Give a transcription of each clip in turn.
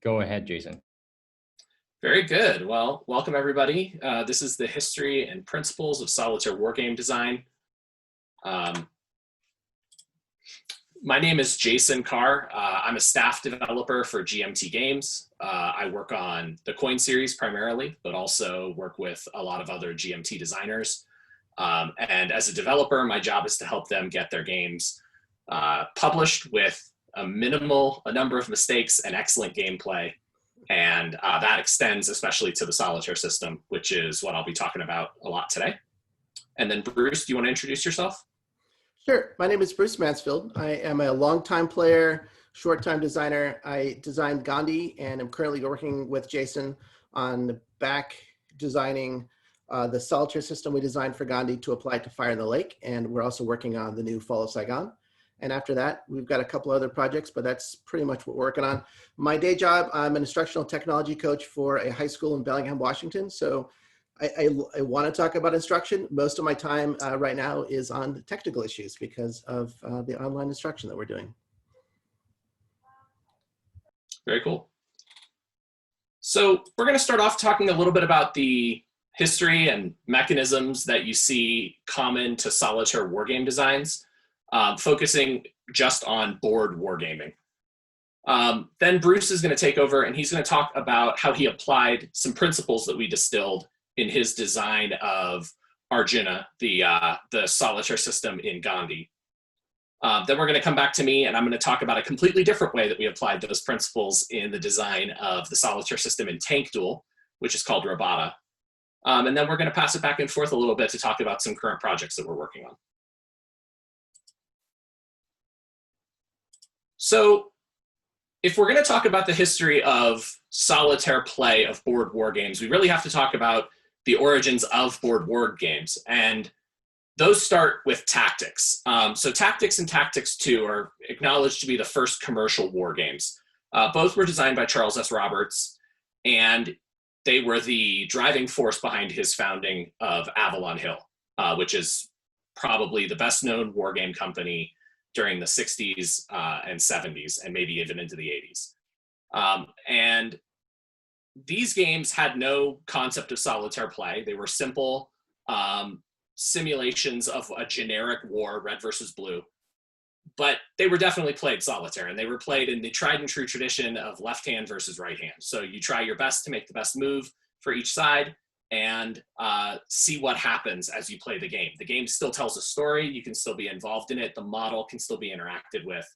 Go ahead, Jason. Very good. Well, welcome everybody. This is the history and principles of solitaire wargame design. My name is Jason Carr. I'm a staff developer for GMT Games. I work on the COIN series primarily, but also work with a lot of other GMT designers. And as a developer, my job is to help them get their games published with a number of mistakes and excellent gameplay. And that extends especially to the solitaire system, which is what I'll be talking about a lot today. And then Bruce, do you want to introduce yourself? Sure. My name is Bruce Mansfield. I am a longtime player, short-time designer. I designed Gandhi and I'm currently working with Jason on the back designing the solitaire system we designed for Gandhi to apply to Fire in the Lake. And we're also working on the new Fall of Saigon. And after that, we've got a couple other projects, but that's pretty much what we're working on. My day job, I'm an instructional technology coach for a high school in Bellingham, Washington. So I want to talk about instruction. Most of my time right now is on technical issues because of the online instruction that we're doing. Very cool. So we're going to start off talking a little bit about the history and mechanisms that you see common to solitaire wargame designs. Focusing just on board wargaming. Then Bruce is going to take over and he's going to talk about how he applied some principles that we distilled in his design of Arjuna, the solitaire system in Gandhi. Then we're going to come back to me and I'm going to talk about a completely different way that we applied those principles in the design of the solitaire system in Tank Duel, which is called Rabata. And then we're going to pass it back and forth a little bit to talk about some current projects that we're working on. So if we're going to talk about the history of solitaire play of board war games, we really have to talk about the origins of board war games. And those start with Tactics. So Tactics and Tactics 2 are acknowledged to be the first commercial war games. Both were designed by Charles S. Roberts, and they were the driving force behind his founding of Avalon Hill, which is probably the best known war game company during the 60s and 70s, and maybe even into the 80s. And these games had no concept of solitaire play. They were simple simulations of a generic war, red versus blue, but they were definitely played solitaire, and they were played in the tried and true tradition of left hand versus right hand. So you try your best to make the best move for each side, and see what happens as you play the game. The game still tells a story. You can still be involved in it. The model can still be interacted with.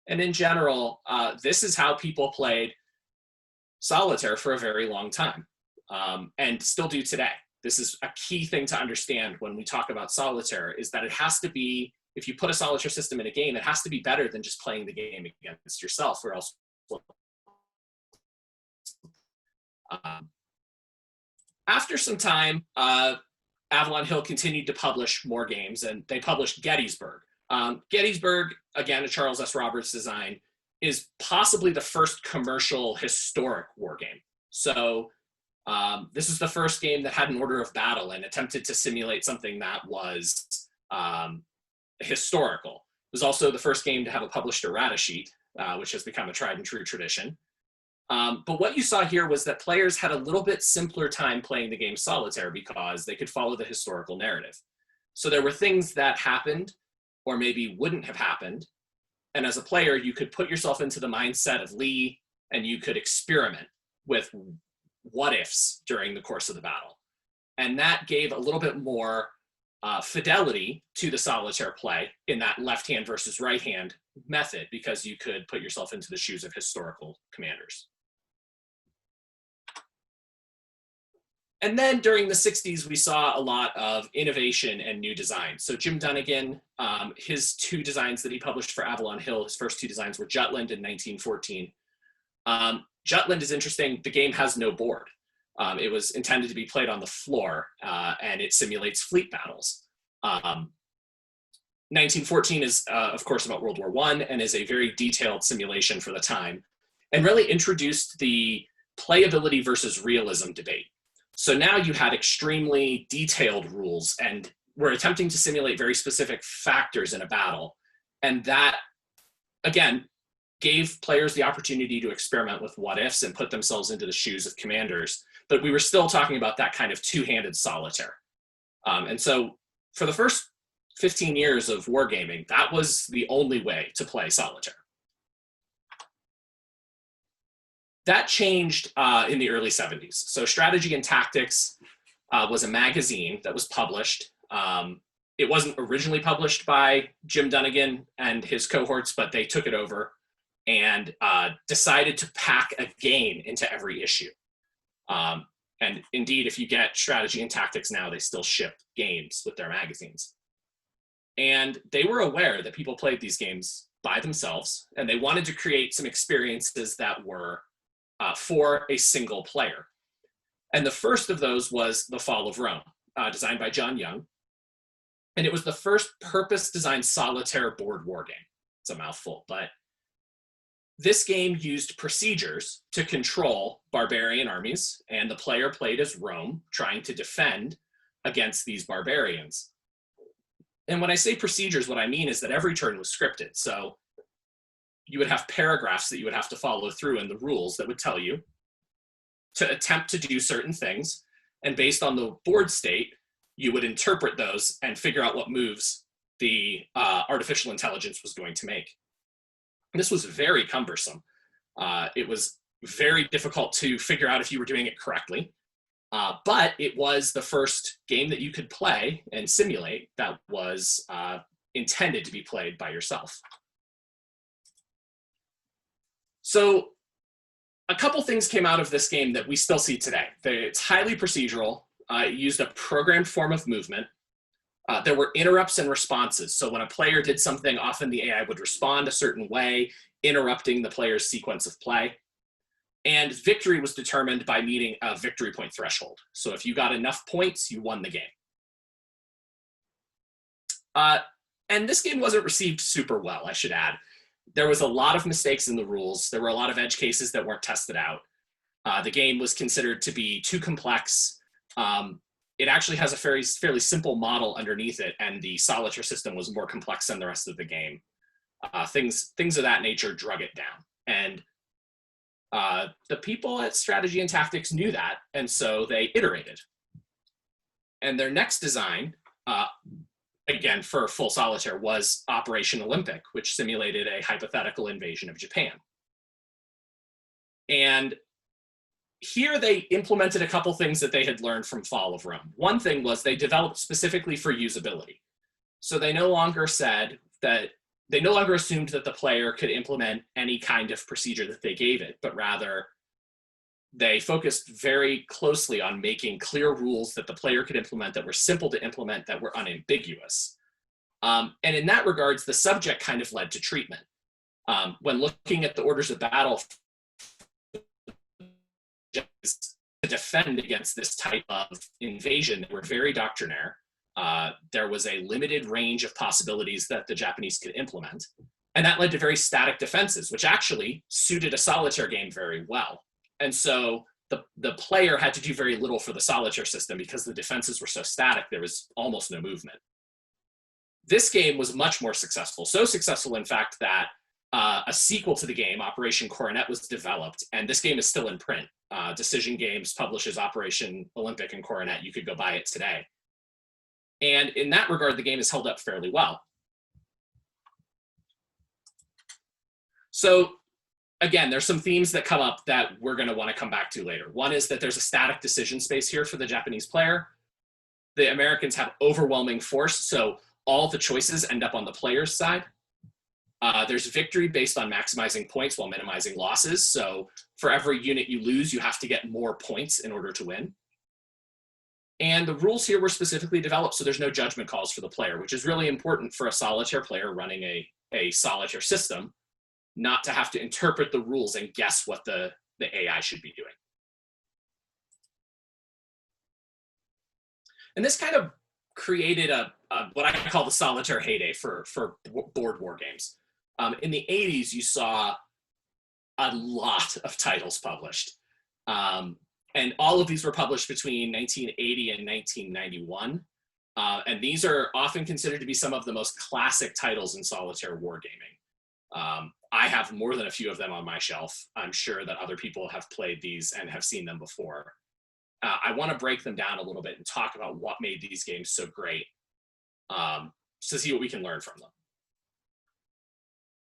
And in general, this is how people played solitaire for a very long time, and still do today. This is a key thing to understand when we talk about solitaire, is that it has to be, if you put a solitaire system in a game, it has to be better than just playing the game against yourself, or else after some time, Avalon Hill continued to publish more games, and they published Gettysburg. Gettysburg, again, a Charles S. Roberts design, is possibly the first commercial historic war game. So this is the first game that had an order of battle and attempted to simulate something that was historical. It was also the first game to have a published errata sheet, which has become a tried and true tradition. But what you saw here was that players had a little bit simpler time playing the game solitaire because they could follow the historical narrative. So there were things that happened or maybe wouldn't have happened. And as a player, you could put yourself into the mindset of Lee and you could experiment with what ifs during the course of the battle. And that gave a little bit more fidelity to the solitaire play in that left hand versus right hand method, because you could put yourself into the shoes of historical commanders. And then during the 60s, we saw a lot of innovation and new designs. So Jim Dunnigan, his two designs that he published for Avalon Hill, his first two designs were Jutland in 1914. Jutland is interesting. The game has no board. It was intended to be played on the floor, and it simulates fleet battles. 1914 is, of course, about World War I and is a very detailed simulation for the time, and really introduced the playability versus realism debate. So now you had extremely detailed rules, and we're attempting to simulate very specific factors in a battle. And that, again, gave players the opportunity to experiment with what ifs and put themselves into the shoes of commanders. But we were still talking about that kind of two-handed solitaire. And so for the first 15 years of wargaming, that was the only way to play solitaire. That changed in the early 70s. So Strategy and Tactics was a magazine that was published. It wasn't originally published by Jim Dunnigan and his cohorts, but they took it over and decided to pack a game into every issue. And indeed, if you get Strategy and Tactics now, they still ship games with their magazines. And they were aware that people played these games by themselves, and they wanted to create some experiences that were for a single player. And the first of those was The Fall of Rome, designed by John Young. And it was the first purpose-designed solitaire board war game. It's a mouthful, but this game used procedures to control barbarian armies, and the player played as Rome, trying to defend against these barbarians. And when I say procedures, what I mean is that every turn was scripted. So you would have paragraphs that you would have to follow through in the rules that would tell you to attempt to do certain things. And based on the board state, you would interpret those and figure out what moves the artificial intelligence was going to make. This was very cumbersome. It was very difficult to figure out if you were doing it correctly. But it was the first game that you could play and simulate that was intended to be played by yourself. So a couple things came out of this game that we still see today. It's highly procedural. It used a programmed form of movement. There were interrupts and responses. So when a player did something, often the AI would respond a certain way, interrupting the player's sequence of play. And victory was determined by meeting a victory point threshold. So if you got enough points, you won the game. And this game wasn't received super well, I should add. There was a lot of mistakes in the rules. There were a lot of edge cases that weren't tested out. The game was considered to be too complex. It actually has a fairly simple model underneath it, and the solitaire system was more complex than the rest of the game. Things of that nature drug it down. And the people at Strategy and Tactics knew that, and so they iterated. And their next design, again, for full solitaire, was Operation Olympic, which simulated a hypothetical invasion of Japan. And here they implemented a couple things that they had learned from Fall of Rome. One thing was they developed specifically for usability. So they no longer assumed that the player could implement any kind of procedure that they gave it, but rather they focused very closely on making clear rules that the player could implement, that were simple to implement, that were unambiguous. And in that regards, the subject kind of led to treatment. When looking at the orders of battle to defend against this type of invasion, they were very doctrinaire. There was a limited range of possibilities that the Japanese could implement. And that led to very static defenses, which actually suited a solitaire game very well. And so the player had to do very little for the solitaire system because the defenses were so static, there was almost no movement. This game was much more successful. So successful, in fact, that a sequel to the game, Operation Coronet, was developed. And this game is still in print. Decision Games publishes Operation Olympic and Coronet. You could go buy it today. And in that regard, the game has held up fairly well. So again, there's some themes that come up that we're going to want to come back to later. One is that there's a static decision space here for the Japanese player. The Americans have overwhelming force, so all the choices end up on the player's side. There's victory based on maximizing points while minimizing losses. So for every unit you lose, you have to get more points in order to win. And the rules here were specifically developed so there's no judgment calls for the player, which is really important for a solitaire player running a solitaire system, not to have to interpret the rules and guess what the AI should be doing. And this kind of created what I call the solitaire heyday for board war games. In the 80s, you saw a lot of titles published. And all of these were published between 1980 and 1991. And these are often considered to be some of the most classic titles in solitaire wargaming. I have more than a few of them on my shelf. I'm sure that other people have played these and have seen them before. I want to break them down a little bit and talk about what made these games so great, to see what we can learn from them.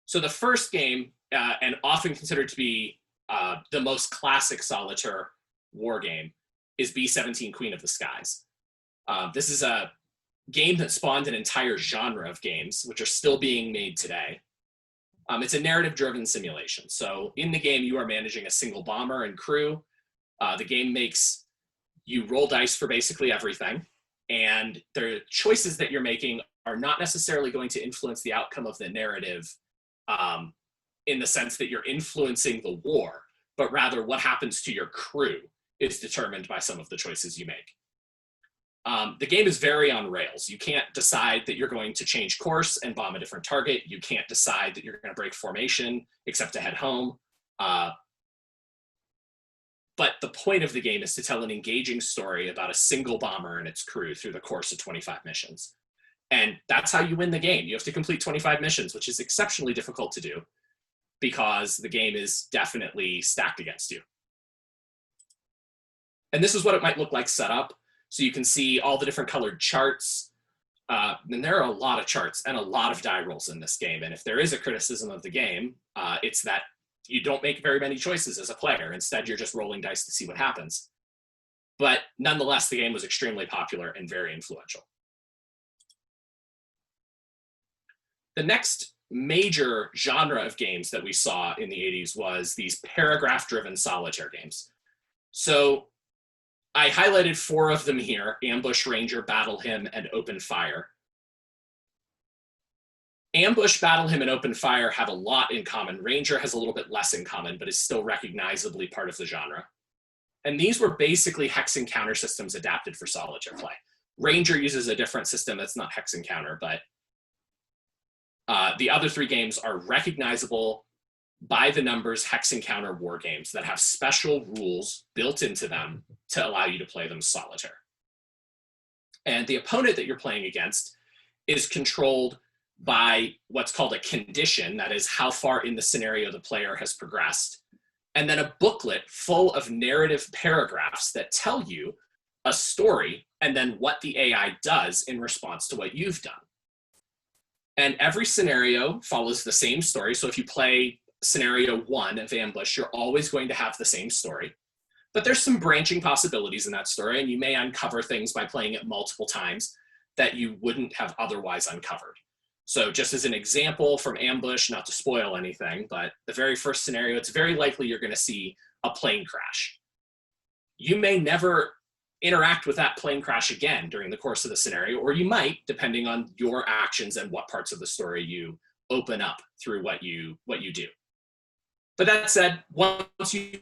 So the first game, and often considered to be the most classic solitaire war game, is B-17 Queen of the Skies. This is a game that spawned an entire genre of games, which are still being made today. It's a narrative-driven simulation. So in the game, you are managing a single bomber and crew. The game makes you roll dice for basically everything, and the choices that you're making are not necessarily going to influence the outcome of the narrative in the sense that you're influencing the war, but rather what happens to your crew is determined by some of the choices you make. The game is very on rails. You can't decide that you're going to change course and bomb a different target. You can't decide that you're going to break formation except to head home. But the point of the game is to tell an engaging story about a single bomber and its crew through the course of 25 missions. And that's how you win the game. You have to complete 25 missions, which is exceptionally difficult to do because the game is definitely stacked against you. And this is what it might look like set up. So you can see all the different colored charts. And there are a lot of charts and a lot of die rolls in this game. And if there is a criticism of the game, it's that you don't make very many choices as a player. Instead, you're just rolling dice to see what happens. But nonetheless, the game was extremely popular and very influential. The next major genre of games that we saw in the 80s was these paragraph-driven solitaire games. So I highlighted 4 of them here: Ambush, Ranger, Battle Hymn, and Open Fire. Ambush, Battle Hymn, and Open Fire have a lot in common. Ranger has a little bit less in common, but is still recognizably part of the genre. And these were basically hex and counter systems adapted for solitaire play. Ranger uses a different system that's not hex and counter, but the other 3 games are recognizable by the numbers hex and counter war games that have special rules built into them to allow you to play them solitaire. And the opponent that you're playing against is controlled by what's called a condition, that is how far in the scenario the player has progressed, and then a booklet full of narrative paragraphs that tell you a story and then what the AI does in response to what you've done. And every scenario follows the same story. So if you play scenario 1 of Ambush, you're always going to have the same story. But there's some branching possibilities in that story, and you may uncover things by playing it multiple times that you wouldn't have otherwise uncovered. So just as an example from Ambush, not to spoil anything, but the very first scenario, it's very likely you're going to see a plane crash. You may never interact with that plane crash again during the course of the scenario, or you might, depending on your actions and what parts of the story you open up through what you do. But that said, once you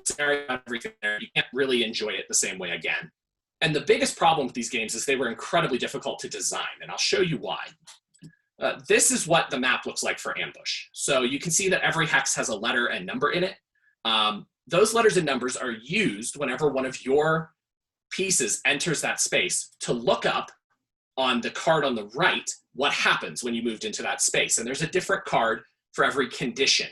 scenario everything there, you can't really enjoy it the same way again. And the biggest problem with these games is they were incredibly difficult to design, and I'll show you why. This is what the map looks like for Ambush. So you can see that every hex has a letter and number in it. Those letters and numbers are used whenever one of your pieces enters that space to look up on the card on the right what happens when you moved into that space. And there's a different card for every condition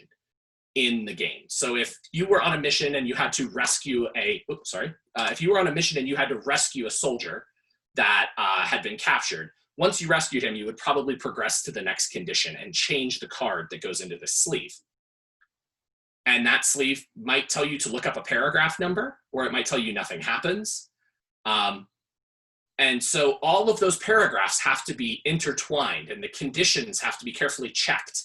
in the game. So if you were on a mission and you had to rescue if you were on a mission and you had to rescue a soldier that had been captured, once you rescued him, you would probably progress to the next condition and change the card that goes into the sleeve. And that sleeve might tell you to look up a paragraph number, or it might tell you nothing happens. And so all of those paragraphs have to be intertwined, and the conditions have to be carefully checked.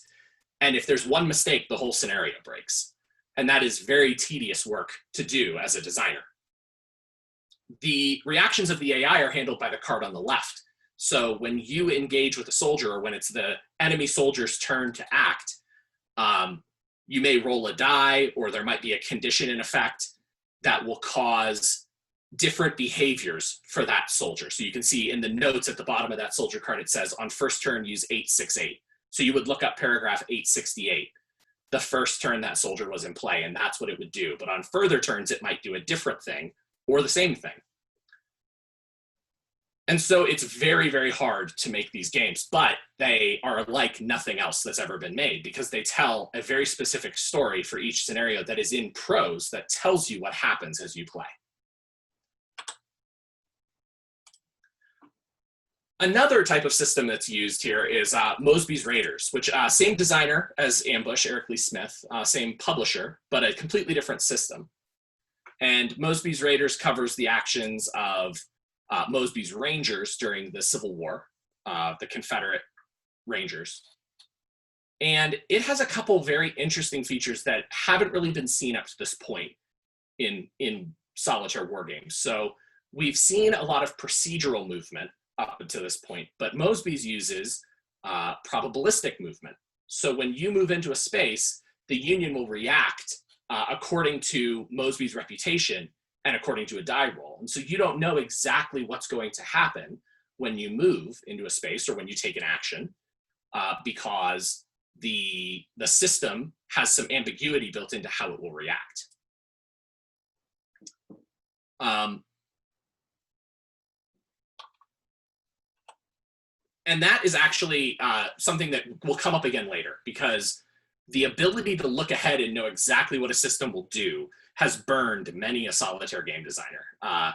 And if there's one mistake, the whole scenario breaks. And that is very tedious work to do as a designer. The reactions of the AI are handled by the card on the left. So when you engage with a soldier, or when it's the enemy soldier's turn to act, you may roll a die, or there might be a condition in effect that will cause different behaviors for that soldier. So you can see in the notes at the bottom of that soldier card, it says on first turn, use 868. So you would look up paragraph 868, the first turn that soldier was in play, and that's what it would do. But on further turns, it might do a different thing or the same thing. And so it's very, very hard to make these games, but they are like nothing else that's ever been made because they tell a very specific story for each scenario that is in prose that tells you what happens as you play. Another type of system that's used here is Mosby's Raiders, which same designer as Ambush, Eric Lee Smith, same publisher, but a completely different system. And Mosby's Raiders covers the actions of Mosby's Rangers during the Civil War, the Confederate Rangers. And it has a couple very interesting features that haven't really been seen up to this point in solitaire wargames. So we've seen a lot of procedural movement up to this point, but Mosby's uses probabilistic movement. So when you move into a space, the Union will react according to Mosby's reputation and according to a die roll. And so you don't know exactly what's going to happen when you move into a space or when you take an action because the system has some ambiguity built into how it will react. And that is actually something that will come up again later because the ability to look ahead and know exactly what a system will do has burned many a solitaire game designer.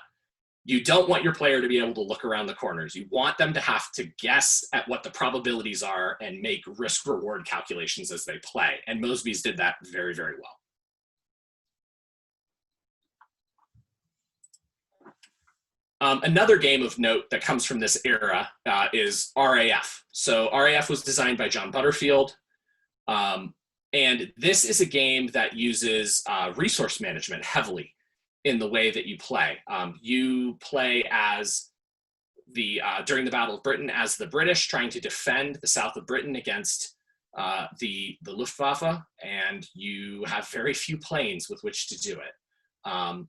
You don't want your player to be able to look around the corners. You want them to have to guess at what the probabilities are and make risk-reward calculations as they play. And Mosby's did that very, very well. Another game of note that comes from this era is RAF. So RAF was designed by John Butterfield. And this is a game that uses resource management heavily in the way that you play. You play as during the Battle of Britain as the British trying to defend the south of Britain against the Luftwaffe, and you have very few planes with which to do it.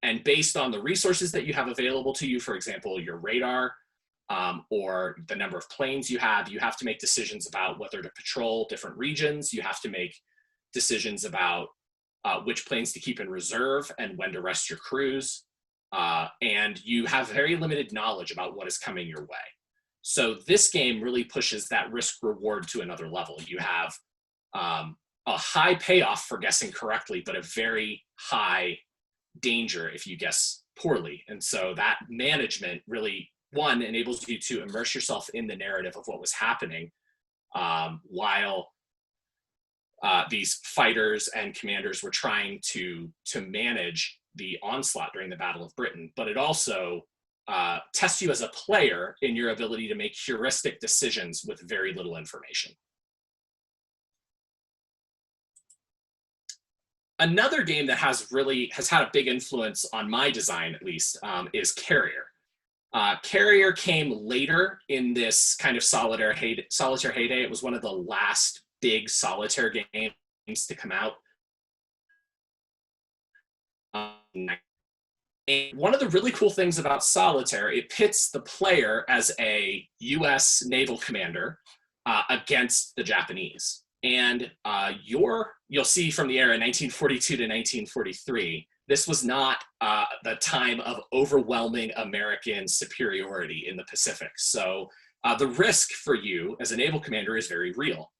And based on the resources that you have available to you, for example, your radar or the number of planes you have to make decisions about whether to patrol different regions. You have to make decisions about which planes to keep in reserve and when to rest your crews. And you have very limited knowledge about what is coming your way. So this game really pushes that risk reward to another level. You have a high payoff for guessing correctly, but a very high danger if you guess poorly. And so that management really, one, enables you to immerse yourself in the narrative of what was happening while these fighters and commanders were trying to manage the onslaught during the Battle of Britain. But it also tests you as a player in your ability to make heuristic decisions with very little information. Another game that has had a big influence on my design, at least, is Carrier. Carrier came later in this kind of solitaire heyday. It was one of the last big solitaire games to come out. And one of the really cool things about solitaire, it pits the player as a US naval commander against the Japanese. And you'll see from the era 1942 to 1943, this was not the time of overwhelming American superiority in the Pacific. So the risk for you as a naval commander is very real.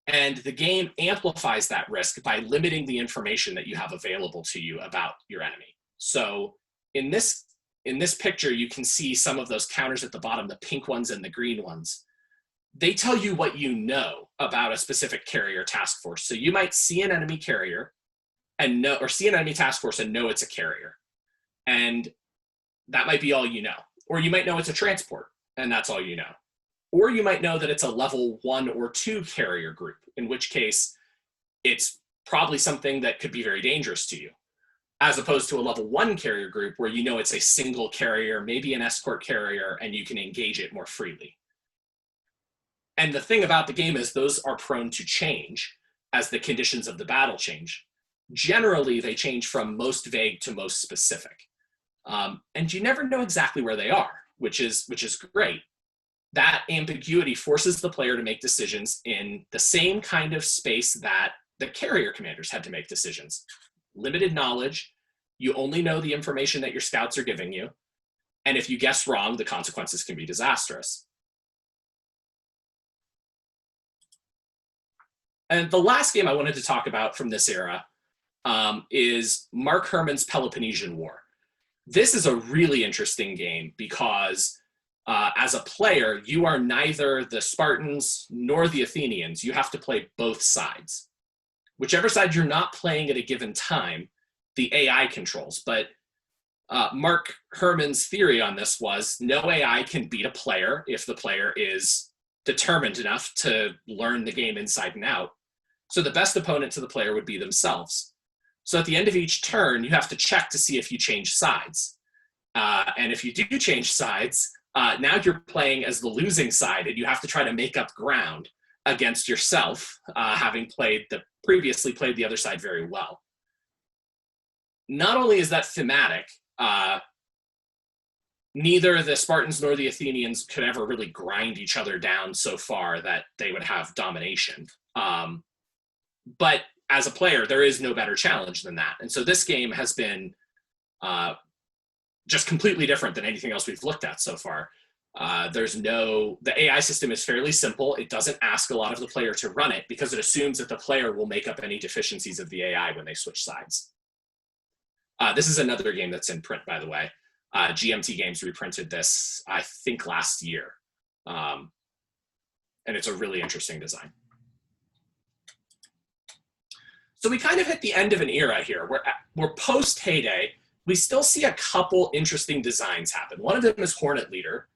And the game amplifies that risk by limiting the information that you have available to you about your enemy. So in this picture, you can see some of those counters at the bottom, the pink ones and the green ones. They tell you what you know about a specific carrier task force. So you might see an enemy carrier and know, or see an enemy task force and know it's a carrier. And that might be all you know. Or you might know it's a transport and that's all you know. Or you might know that it's a level 1 or 2 carrier group, in which case it's probably something that could be very dangerous to you, as opposed to a level 1 carrier group where you know it's a single carrier, maybe an escort carrier, and you can engage it more freely. And the thing about the game is those are prone to change as the conditions of the battle change. Generally, they change from most vague to most specific. And you never know exactly where they are, which is great. That ambiguity forces the player to make decisions in the same kind of space that the carrier commanders had to make decisions. Limited knowledge, you only know the information that your scouts are giving you, And if you guess wrong, the consequences can be disastrous. And the last game I wanted to talk about from this era is Mark Herman's Peloponnesian War. This is a really interesting game because as a player, you are neither the Spartans nor the Athenians. You have to play both sides. Whichever side you're not playing at a given time, the AI controls. But Mark Herman's theory on this was no AI can beat a player if the player is determined enough to learn the game inside and out. So the best opponent to the player would be themselves. So at the end of each turn, you have to check to see if you change sides. And if you do change sides, now you're playing as the losing side, and you have to try to make up ground against yourself, having previously played the other side very well. Not only is that thematic, neither the Spartans nor the Athenians could ever really grind each other down so far that they would have domination. But as a player, there is no better challenge than that. And so this game has been just completely different than anything else we've looked at so far. The AI system is fairly simple. It doesn't ask a lot of the player to run it because it assumes that the player will make up any deficiencies of the AI when they switch sides. This is another game that's in print, by the way. GMT Games reprinted this, I think, last year. And it's a really interesting design. So we kind of hit the end of an era here. We're post-heyday. We still see a couple interesting designs happen. One of them is Hornet Leader,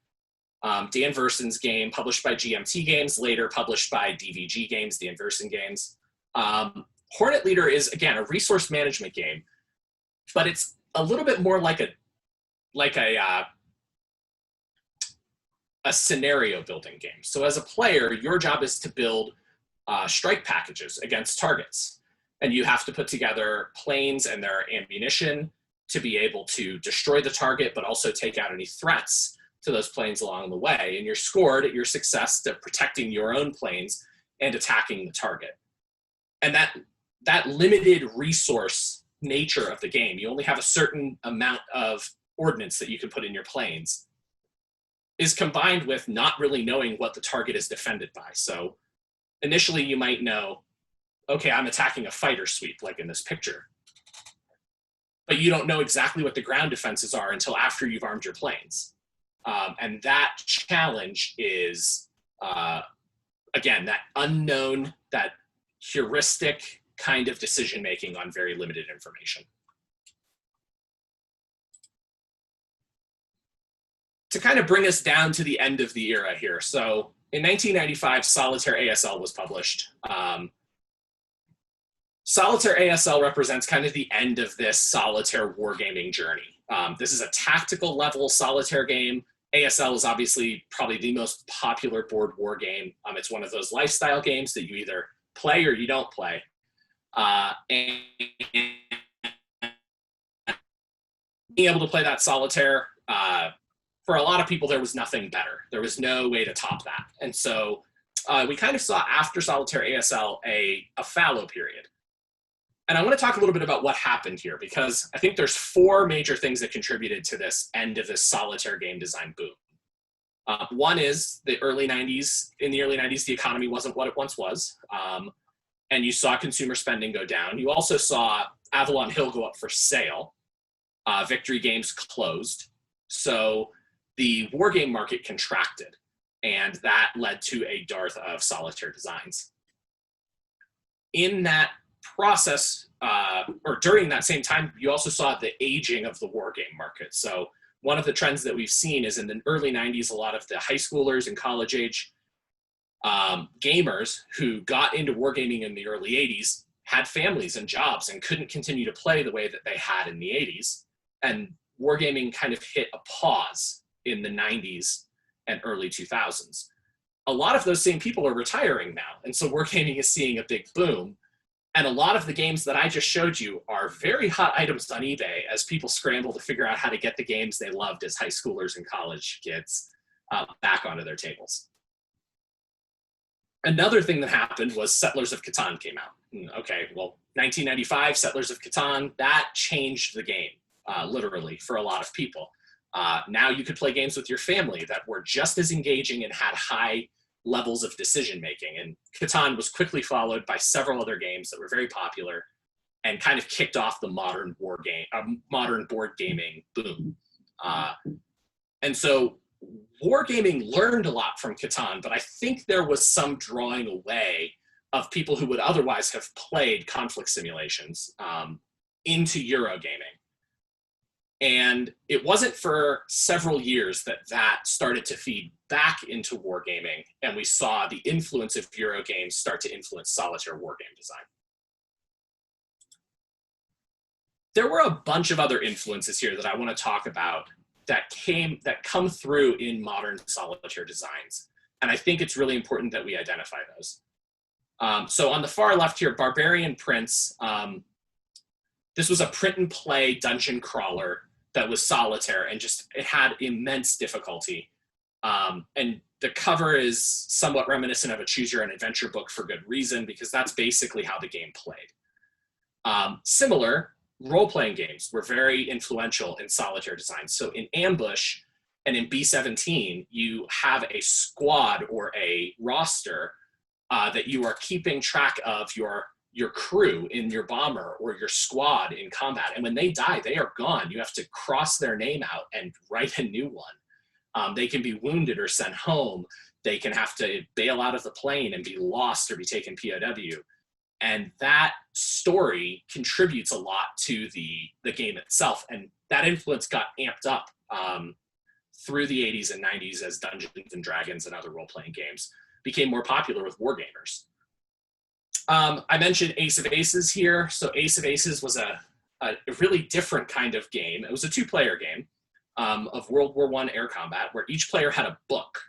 Dan Versen's game, published by GMT Games, later published by DVG Games, Dan Versen Games. Hornet Leader is, again, a resource management game, but it's a little bit more like a scenario building game. So as a player, your job is to build strike packages against targets. And you have to put together planes and their ammunition to be able to destroy the target, but also take out any threats to those planes along the way. And you're scored at your success to protecting your own planes and attacking the target. And that limited resource nature of the game, you only have a certain amount of ordnance that you can put in your planes, is combined with not really knowing what the target is defended by. So initially you might know, okay, I'm attacking a fighter sweep, like in this picture. But you don't know exactly what the ground defenses are until after you've armed your planes. And that challenge is, again, that unknown, that heuristic kind of decision-making on very limited information. To kind of bring us down to the end of the era here. So in 1995, Solitaire ASL was published. Solitaire ASL represents kind of the end of this solitaire wargaming journey. This is a tactical level solitaire game. ASL is obviously probably the most popular board war game. It's one of those lifestyle games that you either play or you don't play. And being able to play that solitaire, for a lot of people, there was nothing better. There was no way to top that. And so we kind of saw after Solitaire ASL a fallow period. And I want to talk a little bit about what happened here, because I think there's four major things that contributed to this end of this solitaire game design boom. One is the early 90s. In the early 90s, the economy wasn't what it once was. And you saw consumer spending go down. You also saw Avalon Hill go up for sale. Victory Games closed. So the wargame market contracted, and that led to a dearth of solitaire designs. In that process, or during that same time, you also saw the aging of the wargame market. So one of the trends that we've seen is in the early 90s, a lot of the high schoolers and college age gamers who got into wargaming in the early 80s had families and jobs and couldn't continue to play the way that they had in the 80s. And wargaming kind of hit a pause in the 90s and early 2000s. A lot of those same people are retiring now. And so wargaming is seeing a big boom. And a lot of the games that I just showed you are very hot items on eBay as people scramble to figure out how to get the games they loved as high schoolers and college kids back onto their tables. Another thing that happened was Settlers of Catan came out. Okay, well, 1995, Settlers of Catan, that changed the game, literally, for a lot of people. Now you could play games with your family that were just as engaging and had high levels of decision making. And Catan was quickly followed by several other games that were very popular and kind of kicked off the modern board gaming boom. And so wargaming learned a lot from Catan, but I think there was some drawing away of people who would otherwise have played conflict simulations into Eurogaming. And it wasn't for several years that that started to feed back into wargaming, and we saw the influence of Eurogames start to influence solitaire wargame design. There were a bunch of other influences here that I want to talk about that come through in modern solitaire designs. And I think it's really important that we identify those. So on the far left here, Barbarian Prince, this was a print and play dungeon crawler that was solitaire and just, it had immense difficulty. And the cover is somewhat reminiscent of a choose your own adventure book for good reason, because that's basically how the game played. Similar, role-playing games were very influential in solitaire design. So in Ambush and in B17, you have a squad or a roster that you are keeping track of your crew in your bomber or your squad in combat. And when they die, they are gone. You have to cross their name out and write a new one. They can be wounded or sent home. They can have to bail out of the plane and be lost or be taken POW. And that story contributes a lot to the game itself. And that influence got amped up through the 80s and 90s as Dungeons and Dragons and other role-playing games became more popular with wargamers. I mentioned Ace of Aces here. So Ace of Aces was a really different kind of game. It was a two-player game of World War I air combat, where each player had a book,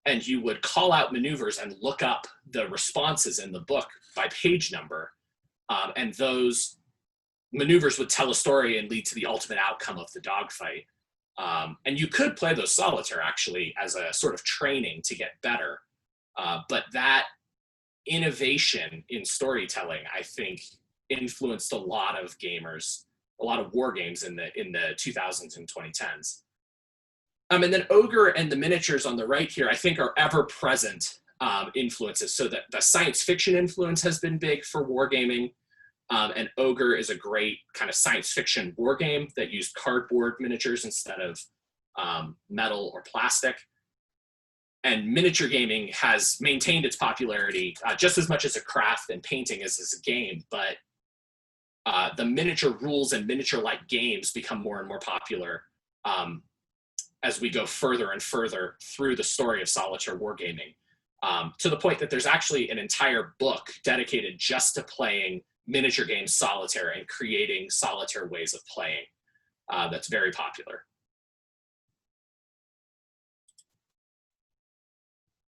and you would call out maneuvers and look up the responses in the book by page number. And those maneuvers would tell a story and lead to the ultimate outcome of the dogfight. And you could play those solitaire, actually, as a sort of training to get better. But that innovation in storytelling, I think, influenced a lot of gamers, a lot of war games in the 2000s and 2010s. And then Ogre and the miniatures on the right here, I think, are ever-present influences. So that the science fiction influence has been big for wargaming. And Ogre is a great kind of science fiction war game that used cardboard miniatures instead of metal or plastic. And miniature gaming has maintained its popularity just as much as a craft and painting as a game, but the miniature rules and miniature-like games become more and more popular as we go further and further through the story of solitaire wargaming, to the point that there's actually an entire book dedicated just to playing miniature games solitaire and creating solitaire ways of playing that's very popular.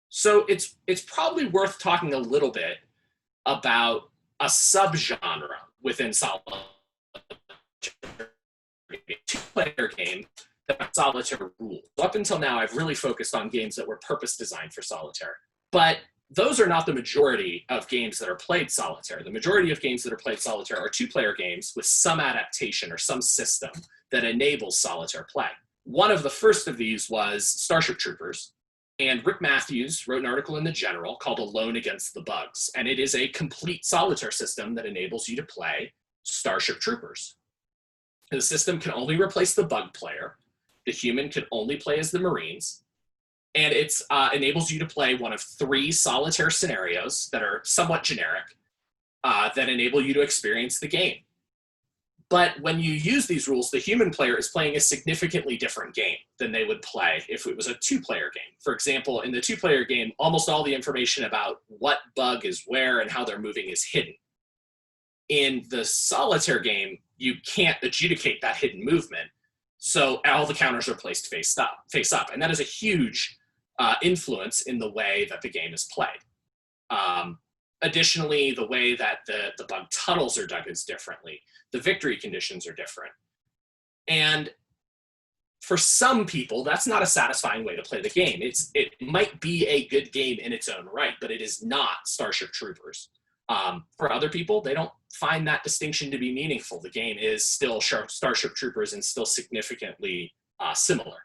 So it's probably worth talking a little bit about a subgenre within solitaire, two-player game that has solitaire rules. So up until now, I've really focused on games that were purpose designed for solitaire. But those are not the majority of games that are played solitaire. The majority of games that are played solitaire are two-player games with some adaptation or some system that enables solitaire play. One of the first of these was Starship Troopers. And Rick Matthews wrote an article in The General called Alone Against the Bugs. And it is a complete solitaire system that enables you to play Starship Troopers. The system can only replace the bug player. The human can only play as the Marines. And it enables you to play one of 3 solitaire scenarios that are somewhat generic that enable you to experience the game. But when you use these rules, the human player is playing a significantly different game than they would play if it was a two-player game. For example, in the two-player game, almost all the information about what bug is where and how they're moving is hidden. In the solitaire game, you can't adjudicate that hidden movement, so all the counters are placed face up. And that is a huge influence in the way that the game is played. Additionally, the way that the bug tunnels are dug is differently. The victory conditions are different. And for some people, that's not a satisfying way to play the game. It might be a good game in its own right, but it is not Starship Troopers. For other people, they don't find that distinction to be meaningful. The game is still Starship Troopers and still significantly similar.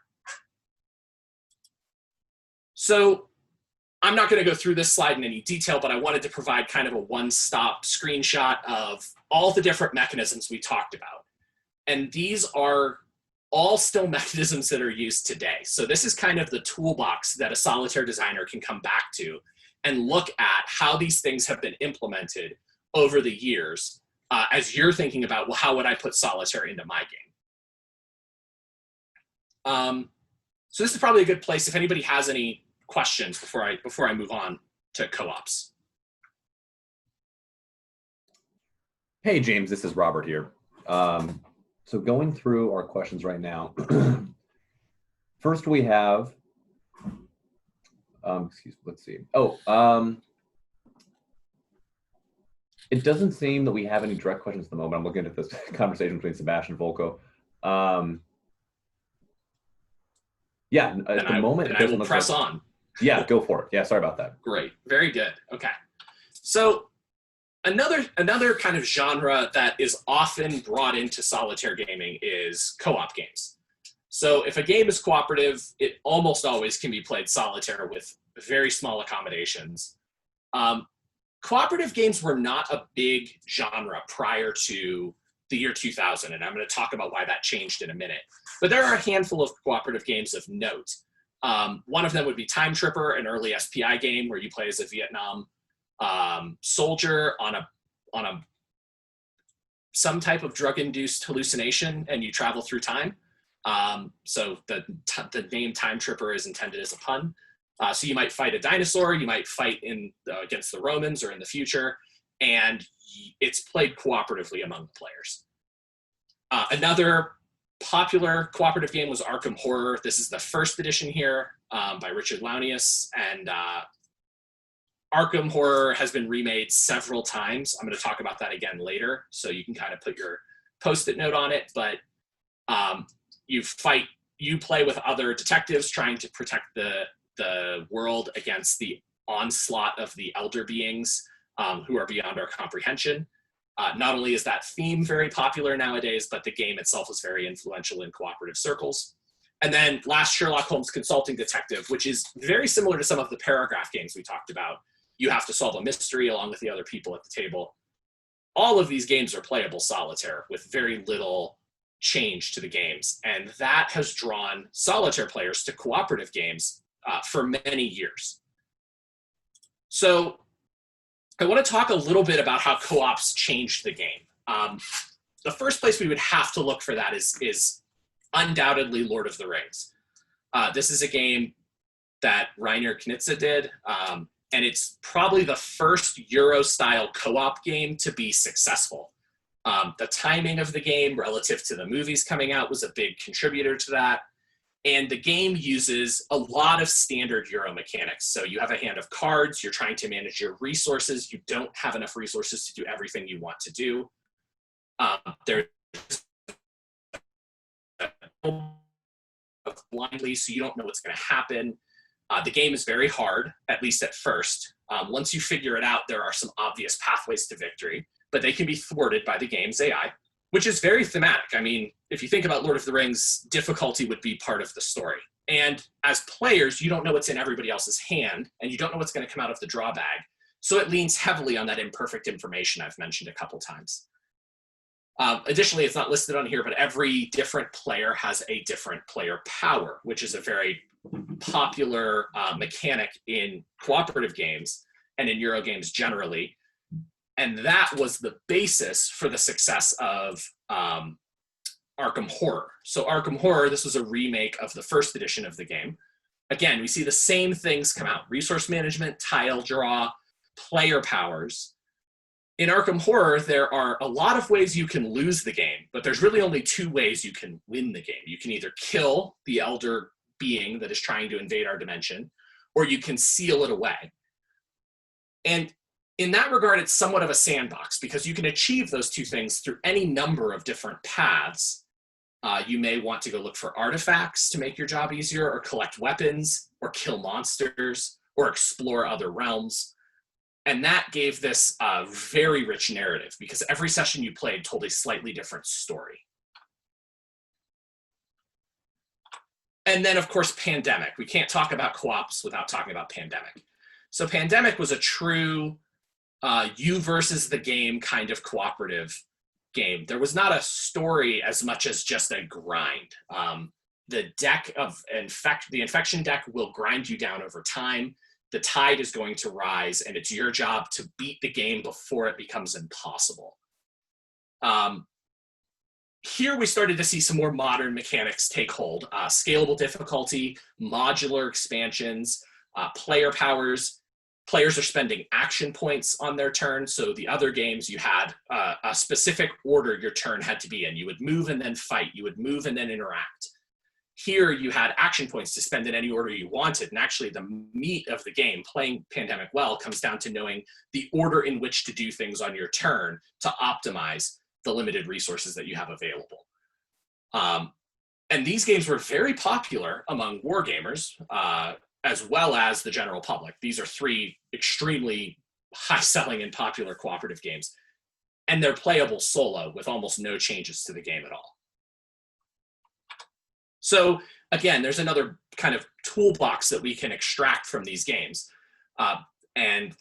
So I'm not going to go through this slide in any detail, but I wanted to provide kind of a one-stop screenshot of all the different mechanisms we talked about. And these are all still mechanisms that are used today. So this is kind of the toolbox that a solitaire designer can come back to and look at how these things have been implemented over the years as you're thinking about, well, how would I put solitaire into my game? So this is probably a good place if anybody has any questions before I move on to co-ops. Hey, James, this is Robert here. So going through our questions right now, first we have, let's see. It doesn't seem that we have any direct questions at the moment. I'm looking at this conversation between Sebastian and Volko. Yeah, at the moment, I will press on. Yeah, go for it. Yeah, sorry about that. Great, very good. Okay, so another kind of genre that is often brought into solitaire gaming is co-op games. So if a game is cooperative, it almost always can be played solitaire with very small accommodations. Cooperative games were not a big genre prior to the year 2000, and I'm going to talk about why that changed in a minute. But there are a handful of cooperative games of note. One of them would be Time Tripper, an early SPI game where you play as a Vietnam soldier on some type of drug-induced hallucination, and you travel through time. So the name Time Tripper is intended as a pun. So you might fight a dinosaur, you might fight against the Romans or in the future, and it's played cooperatively among the players. Another popular cooperative game was Arkham Horror. This is the first edition here by Richard Launius, and Arkham Horror has been remade several times. I'm going to talk about that again later, so you can kind of put your post-it note on it, but you play with other detectives trying to protect the world against the onslaught of the elder beings who are beyond our comprehension. Not only is that theme very popular nowadays, but the game itself is very influential in cooperative circles. And then last, Sherlock Holmes Consulting Detective, which is very similar to some of the paragraph games we talked about. You have to solve a mystery along with the other people at the table. All of these games are playable solitaire with very little change to the games. And that has drawn solitaire players to cooperative games for many years. So I want to talk a little bit about how co-ops changed the game. The first place we would have to look for that is undoubtedly Lord of the Rings. This is a game that Reiner Knizia did, and it's probably the first Euro-style co-op game to be successful. The timing of the game relative to the movies coming out was a big contributor to that. And the game uses a lot of standard Euro mechanics. So you have a hand of cards, you're trying to manage your resources, you don't have enough resources to do everything you want to do. There's blindly, so you don't know what's going to happen. The game is very hard, at least at first. Once you figure it out, there are some obvious pathways to victory, but they can be thwarted by the game's AI, which is very thematic. I mean, if you think about Lord of the Rings, difficulty would be part of the story. And as players, you don't know what's in everybody else's hand, and you don't know what's going to come out of the draw bag. So it leans heavily on that imperfect information I've mentioned a couple times. Additionally, it's not listed on here, but every different player has a different player power, which is a very popular mechanic in cooperative games and in Euro games generally. And that was the basis for the success of Arkham Horror. So Arkham Horror, this was a remake of the first edition of the game. Again, we see the same things come out: resource management, tile draw, player powers. In Arkham Horror, there are a lot of ways you can lose the game, but there's really only two ways you can win the game. You can either kill the elder being that is trying to invade our dimension, or you can seal it away. And in that regard, it's somewhat of a sandbox because you can achieve those two things through any number of different paths. You may want to go look for artifacts to make your job easier, or collect weapons, or kill monsters, or explore other realms. And that gave this a very rich narrative because every session you played told a slightly different story. And then, of course, Pandemic. We can't talk about co-ops without talking about Pandemic. So Pandemic was a true you versus the game kind of cooperative game. There was not a story as much as just a grind. The deck of the infection deck will grind you down over time. The tide is going to rise, and it's your job to beat the game before it becomes impossible. Here we started to see some more modern mechanics take hold. Scalable difficulty, modular expansions, player powers. Players are spending action points on their turn. So the other games you had a specific order your turn had to be in. You would move and then fight. You would move and then interact. Here you had action points to spend in any order you wanted. And actually the meat of the game, playing Pandemic well, comes down to knowing the order in which to do things on your turn to optimize the limited resources that you have available. And these games were very popular among wargamers, as well as the general public. These are three extremely high-selling and popular cooperative games. And they're playable solo with almost no changes to the game at all. So again, there's another kind of toolbox that we can extract from these games. And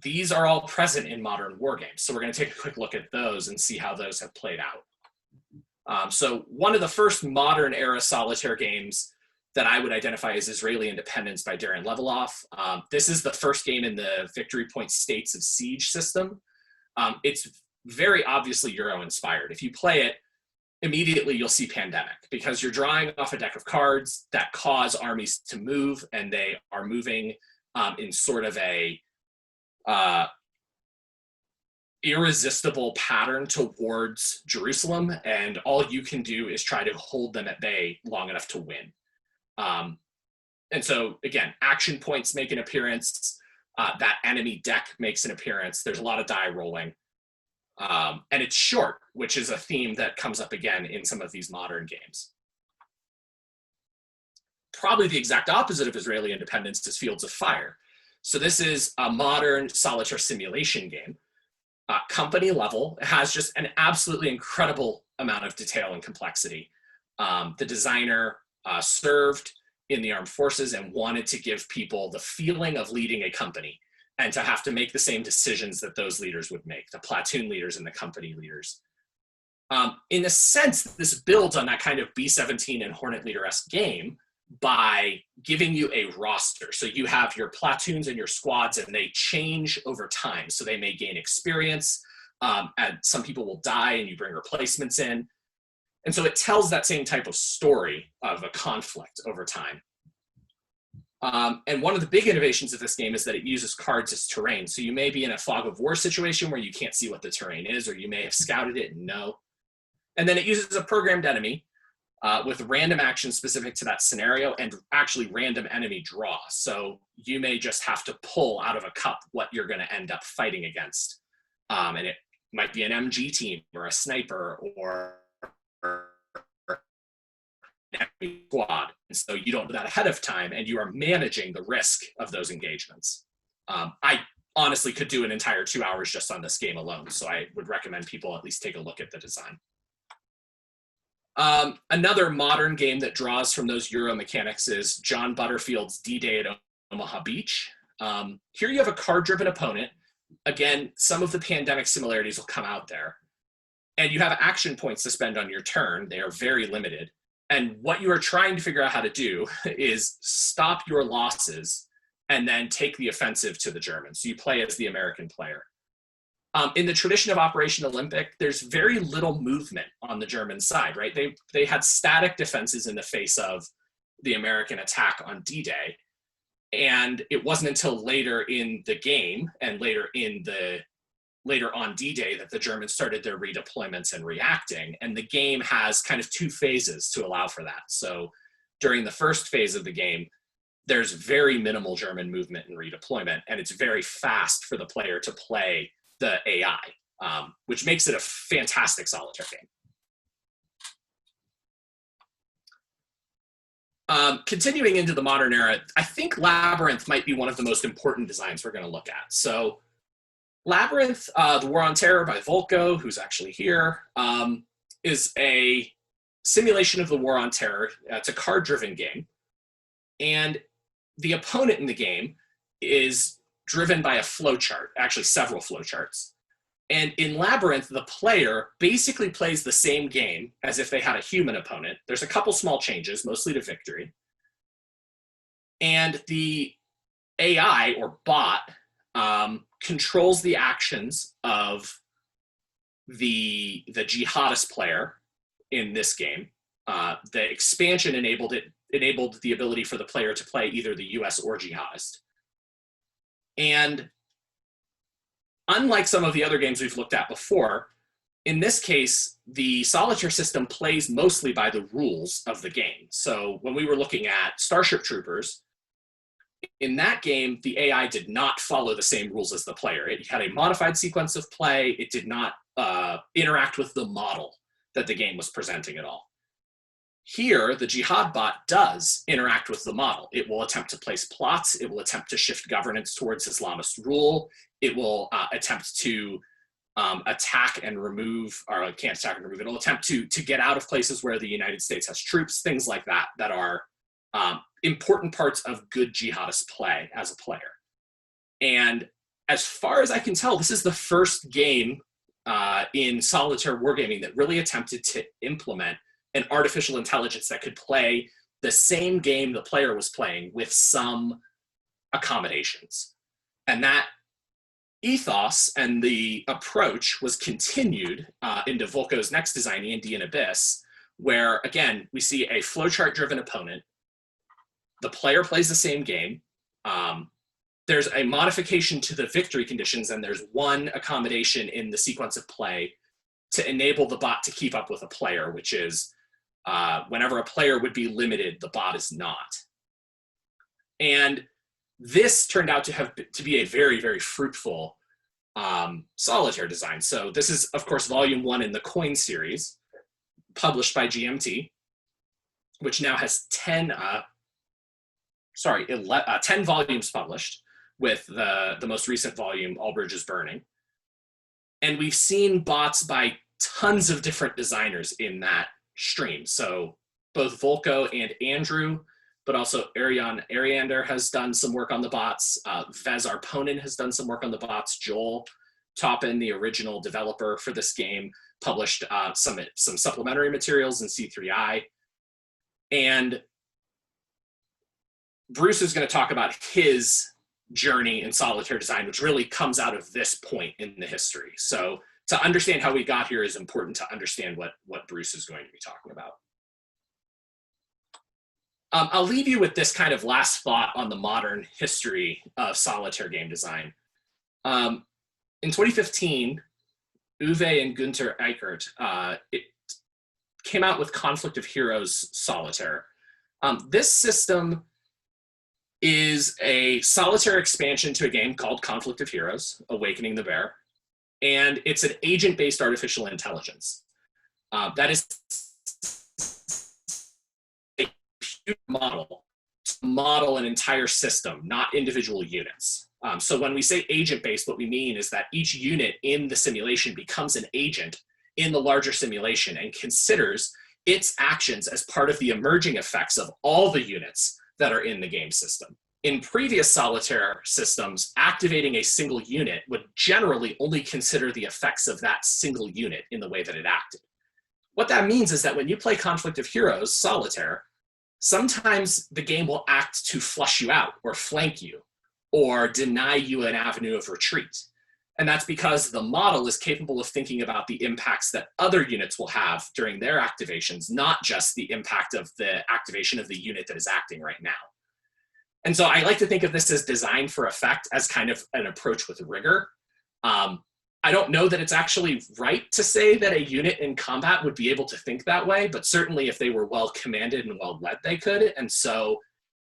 these are all present in modern war games. So we're going to take a quick look at those and see how those have played out. So one of the first modern era solitaire games that I would identify as Israeli Independence by Darren Leveloff. This is the first game in the Victory Point States of Siege system. It's very obviously Euro-inspired. If you play it, immediately you'll see Pandemic, because you're drawing off a deck of cards that cause armies to move, and they are moving in sort of a irresistible pattern towards Jerusalem, and all you can do is try to hold them at bay long enough to win. And so again, action points make an appearance, that enemy deck makes an appearance, there's a lot of die rolling. And it's short, which is a theme that comes up again in some of these modern games. Probably the exact opposite of Israeli Independence is Fields of Fire. So this is a modern solitaire simulation game. Company level, it has just an absolutely incredible amount of detail and complexity. The designer served in the armed forces and wanted to give people the feeling of leading a company, and to have to make the same decisions that those leaders would make, the platoon leaders and the company leaders. In a sense, this builds on that kind of B-17 and Hornet Leader-esque game by giving you a roster. So you have your platoons and your squads, and they change over time. So they may gain experience, and some people will die and you bring replacements in. And so it tells that same type of story of a conflict over time. And one of the big innovations of this game is that it uses cards as terrain. So you may be in a fog of war situation where you can't see what the terrain is, or you may have scouted it and know. And then it uses a programmed enemy with random actions specific to that scenario, and actually random enemy draw. So you may just have to pull out of a cup what you're going to end up fighting against. And it might be an MG team or a sniper or squad, and so you don't do that ahead of time, and you are managing the risk of those engagements. I honestly could do an entire 2 hours just on this game alone, so I would recommend people at least take a look at the design. Another modern game that draws from those Euro mechanics is John Butterfield's D-Day at Omaha Beach. Here you have a card-driven opponent. Again, some of the Pandemic similarities will come out there. And you have action points to spend on your turn. They are very limited. And what you are trying to figure out how to do is stop your losses and then take the offensive to the Germans. So you play as the American player. In the tradition of Operation Olympic, there's very little movement on the German side, right? They had static defenses in the face of the American attack on D-Day. And it wasn't until later in the game and later on D-Day that the Germans started their redeployments and reacting. And the game has kind of two phases to allow for that. So during the first phase of the game, there's very minimal German movement and redeployment, and it's very fast for the player to play the AI, which makes it a fantastic solitaire game. Continuing into the modern era, I think Labyrinth might be one of the most important designs we're going to look at. So Labyrinth, The War on Terror by Volko, who's actually here, is a simulation of the War on Terror. It's a card-driven game. And the opponent in the game is driven by a flowchart, actually several flowcharts. And in Labyrinth, the player basically plays the same game as if they had a human opponent. There's a couple small changes, mostly to victory. And the AI, or bot, controls the actions of the jihadist player in this game. The expansion enabled the ability for the player to play either the US or jihadist. And unlike some of the other games we've looked at before, in this case, the solitaire system plays mostly by the rules of the game. So when we were looking at Starship Troopers, in that game, the AI did not follow the same rules as the player. It had a modified sequence of play. It did not interact with the model that the game was presenting at all. Here, the Jihad bot does interact with the model. It will attempt to place plots. It will attempt to shift governance towards Islamist rule. It will attempt to attack and remove, or can't attack and remove, it'll attempt to get out of places where the United States has troops, things like that, that are important parts of good jihadist play as a player. And as far as I can tell, this is the first game in solitaire wargaming that really attempted to implement an artificial intelligence that could play the same game the player was playing with some accommodations. And that ethos and the approach was continued into Volko's next design, E&D and Abyss, where, again, we see a flowchart-driven opponent. The player plays the same game. There's a modification to the victory conditions, and there's one accommodation in the sequence of play to enable the bot to keep up with a player, which is whenever a player would be limited, the bot is not. And this turned out to be a very, very fruitful solitaire design. So this is, of course, volume 1 in the COIN series, published by GMT, which now has 10 volumes published, with the most recent volume, All Bridges Burning. And we've seen bots by tons of different designers in that stream. So both Volko and Andrew, but also Ariander has done some work on the bots. Vez Arponen has done some work on the bots. Joel Toppin, the original developer for this game, published some supplementary materials in C3I. And Bruce is going to talk about his journey in solitaire design, which really comes out of this point in the history. So to understand how we got here is important to understand what Bruce is going to be talking about. I'll leave you with this kind of last thought on the modern history of solitaire game design. In 2015, Uwe and Günther Eichert came out with Conflict of Heroes Solitaire. This system is a solitaire expansion to a game called Conflict of Heroes, Awakening the Bear. And it's an agent-based artificial intelligence. That is a computer model to model an entire system, not individual units. So when we say agent-based, what we mean is that each unit in the simulation becomes an agent in the larger simulation and considers its actions as part of the emerging effects of all the units that are in the game system. In previous solitaire systems, activating a single unit would generally only consider the effects of that single unit in the way that it acted. What that means is that when you play Conflict of Heroes Solitaire, sometimes the game will act to flush you out or flank you or deny you an avenue of retreat. And that's because the model is capable of thinking about the impacts that other units will have during their activations, not just the impact of the activation of the unit that is acting right now. And so I like to think of this as design for effect, as kind of an approach with rigor. I don't know that it's actually right to say that a unit in combat would be able to think that way, but certainly if they were well commanded and well led, they could. And so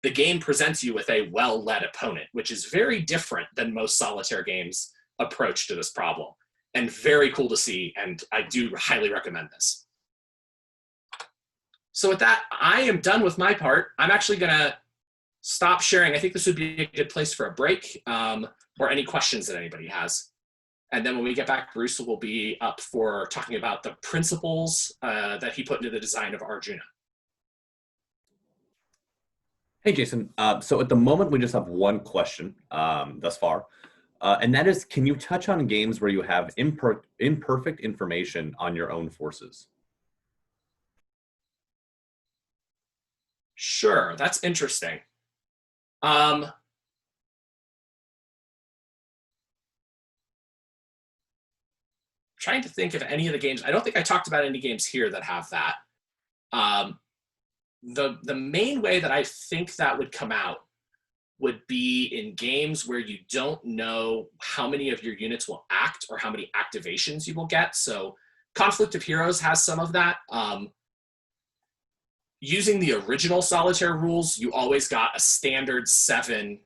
the game presents you with a well-led opponent, which is very different than most solitaire games' approach to this problem, and very cool to see, and I do highly recommend this. So with that, I am done with my part. I'm actually gonna stop sharing. I think this would be a good place for a break, or any questions that anybody has. And then when we get back, Bruce will be up for talking about the principles that he put into the design of Arjuna. Hey, Jason. So at the moment, we just have one question thus far. And that is, can you touch on games where you have imperfect information on your own forces? Sure, that's interesting. Trying to think of any of the games. I don't think I talked about any games here that have that. The main way that I think that would come out would be in games where you don't know how many of your units will act or how many activations you will get. So Conflict of Heroes has some of that. Using the original Solitaire rules, you always got a standard 7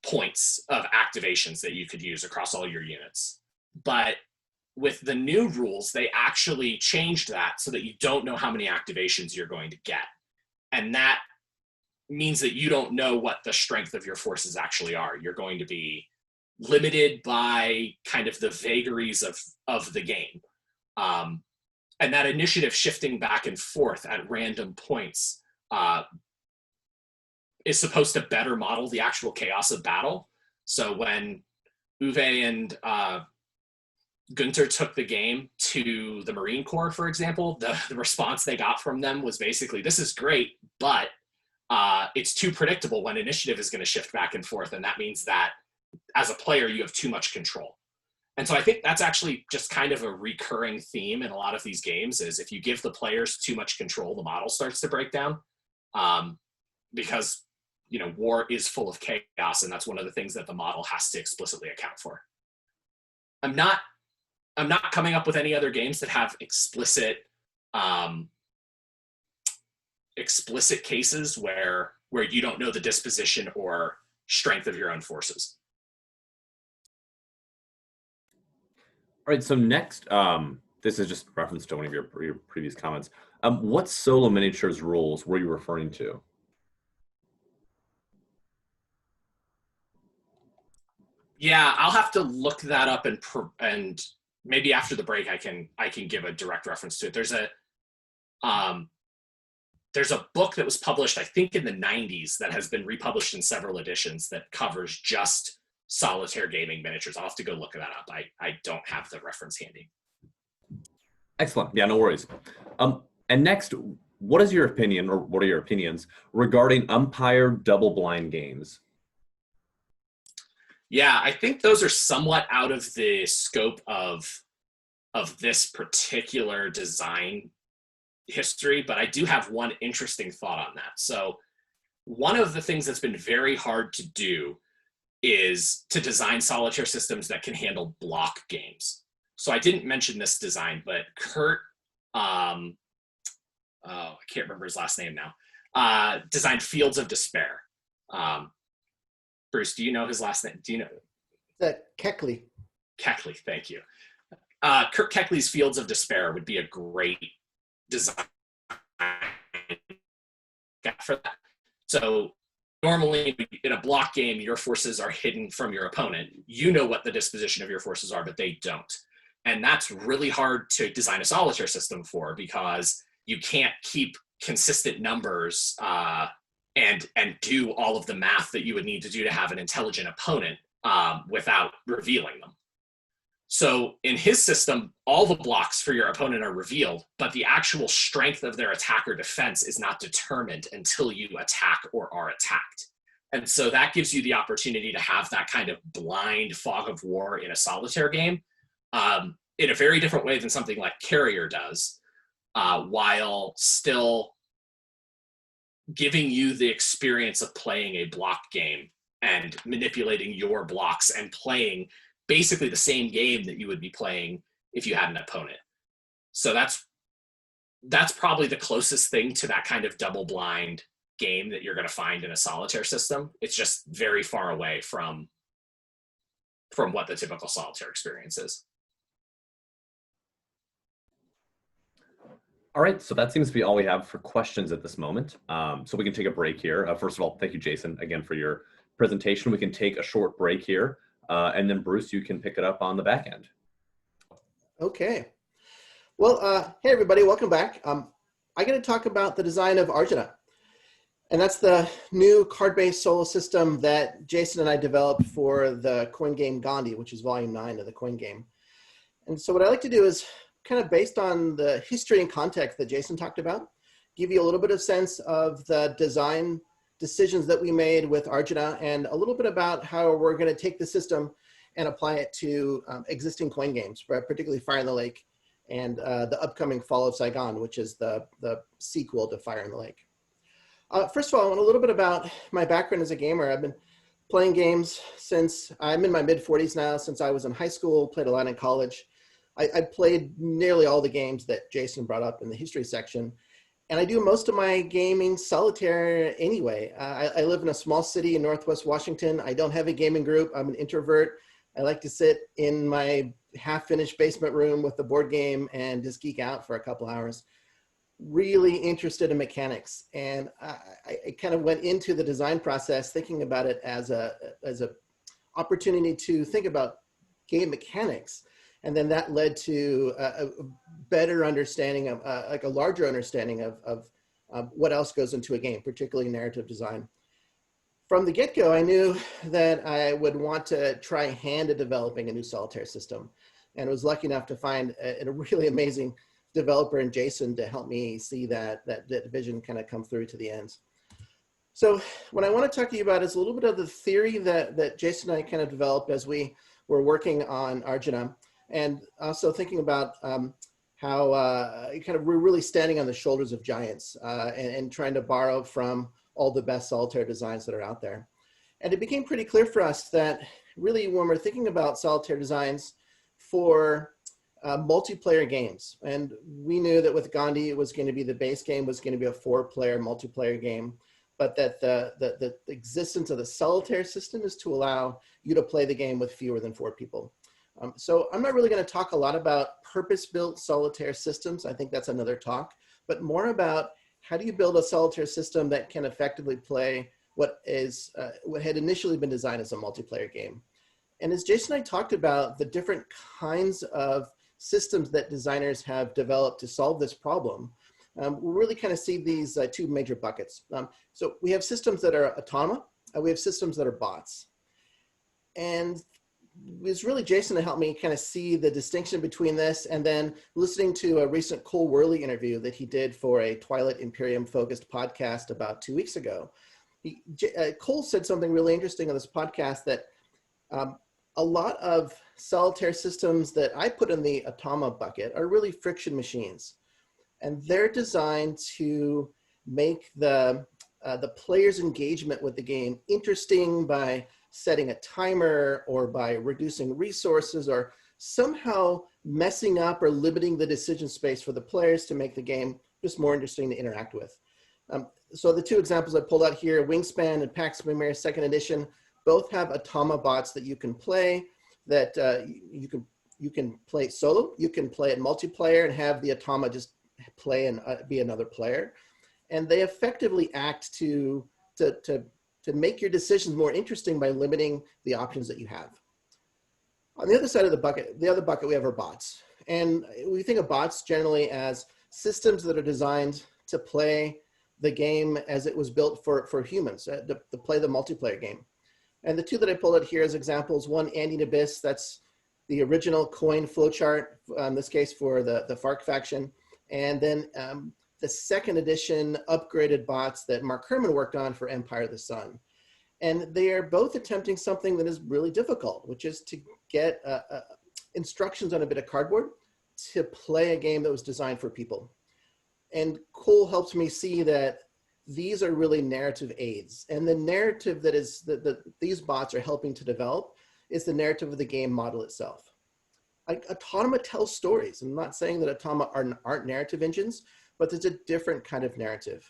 points of activations that you could use across all your units. But with the new rules, they actually changed that so that you don't know how many activations you're going to get. And that means that you don't know what the strength of your forces actually are. You're going to be limited by kind of the vagaries of the game. And that initiative shifting back and forth at random points is supposed to better model the actual chaos of battle. So when Uwe and Gunter took the game to the Marine Corps, for example, the response they got from them was basically, this is great, but it's too predictable when initiative is going to shift back and forth. And that means that as a player, you have too much control. And so I think that's actually just kind of a recurring theme in a lot of these games is if you give the players too much control, the model starts to break down because, you know, war is full of chaos. And that's one of the things that the model has to explicitly account for. I'm not coming up with any other games that have explicit cases where you don't know the disposition or strength of your own forces. All right, so next, this is just reference to one of your previous comments. What solo miniatures rules were you referring to? Yeah, I'll have to look that up and maybe after the break I can give a direct reference to it. There's a book that was published, I think in the 90s, that has been republished in several editions that covers just solitaire gaming miniatures. I'll have to go look that up. I don't have the reference handy. Excellent. Yeah, no worries. And next, what is your opinion, or what are your opinions regarding umpire double-blind games? Yeah, I think those are somewhat out of the scope of this particular design history, but I do have one interesting thought on that. So one of the things that's been very hard to do is to design solitaire systems that can handle block games. So I didn't mention this design, but Kurt, I can't remember his last name now, designed Fields of Despair. Bruce, do you know his last name? Do you know? That Keckley. Keckley, thank you. Kurt Keckley's Fields of Despair would be a great design for that. So normally in a block game, your forces are hidden from your opponent. You know what the disposition of your forces are, but they don't. And that's really hard to design a solitaire system for because you can't keep consistent numbers and do all of the math that you would need to do to have an intelligent opponent without revealing them. So in his system, all the blocks for your opponent are revealed, but the actual strength of their attack or defense is not determined until you attack or are attacked. And so that gives you the opportunity to have that kind of blind fog of war in a solitaire game in a very different way than something like Carrier does, while still giving you the experience of playing a block game and manipulating your blocks and playing basically the same game that you would be playing if you had an opponent. So that's probably the closest thing to that kind of double blind game that you're going to find in a solitaire system. It's just very far away from what the typical solitaire experience is. All right, so that seems to be all we have for questions at this moment. So we can take a break here. First of all, thank you, Jason, again for your presentation. We can take a short break here. And then Bruce, you can pick it up on the back end. Okay. Well, hey everybody, welcome back. I'm going to talk about the design of Arjuna. And that's the new card-based solo system that Jason and I developed for the coin game Gandhi, which is volume 9 of the coin game. And so what I like to do is kind of based on the history and context that Jason talked about, give you a little bit of sense of the design decisions that we made with Arjuna and a little bit about how we're going to take the system and apply it to existing coin games, particularly Fire in the Lake and the upcoming Fall of Saigon, which is the sequel to Fire in the Lake. First of all, I want a little bit about my background as a gamer. I've been playing games since I'm in my mid-40s now, since I was in high school, played a lot in college. I played nearly all the games that Jason brought up in the history section. And I do most of my gaming solitaire anyway. I live in a small city in Northwest Washington. I don't have a gaming group. I'm an introvert. I like to sit in my half-finished basement room with the board game and just geek out for a couple hours. Really interested in mechanics, and I kind of went into the design process thinking about it as a opportunity to think about game mechanics, and then that led to a better understanding of like a larger understanding of what else goes into a game, particularly narrative design. From the get-go, I knew that I would want to try hand at developing a new solitaire system, and was lucky enough to find a really amazing developer in Jason to help me see that vision kind of come through to the end. So what I want to talk to you about is a little bit of the theory that Jason and I kind of developed as we were working on Arjuna, and also thinking about how kind of we're really standing on the shoulders of giants and trying to borrow from all the best solitaire designs that are out there. And it became pretty clear for us that really when we're thinking about solitaire designs for multiplayer games, and we knew that with Gandhi it was going to be the base game was going to be a 4-player multiplayer game, but that the existence of the solitaire system is to allow you to play the game with fewer than 4 people. So I'm not really going to talk a lot about purpose-built solitaire systems. I think that's another talk, but more about how do you build a solitaire system that can effectively play what had initially been designed as a multiplayer game. And as Jason and I talked about the different kinds of systems that designers have developed to solve this problem, we really kind of see these 2 major buckets. So we have systems that are autonoma, and we have systems that are bots. And it was really Jason to help me kind of see the distinction between this, and then listening to a recent Cole Worley interview that he did for a Twilight Imperium focused podcast about 2 weeks ago. Cole said something really interesting on this podcast that a lot of solitaire systems that I put in the automa bucket are really friction machines. And they're designed to make the player's engagement with the game interesting by setting a timer or by reducing resources or somehow messing up or limiting the decision space for the players to make the game just more interesting to interact with. So the 2 examples I pulled out here, Wingspan and Pax Pamir 2nd edition, both have automa bots that you can play, that you can play solo, you can play it multiplayer and have the automa just play and be another player. And they effectively act to make your decisions more interesting by limiting the options that you have. On the other side of the bucket, the other bucket we have are bots. And we think of bots generally as systems that are designed to play the game as it was built for humans, to play the multiplayer game. And the 2 that I pulled out here as examples, one, Andean Abyss, that's the original coin flowchart, in this case for the FARC faction. And then the 2nd edition upgraded bots that Mark Herman worked on for Empire of the Sun. And they are both attempting something that is really difficult, which is to get instructions on a bit of cardboard to play a game that was designed for people. And Cole helps me see that these are really narrative aids. And the narrative that is that these bots are helping to develop is the narrative of the game model itself. Like Autonoma tells stories. I'm not saying that Autonoma aren't narrative engines, but there's a different kind of narrative.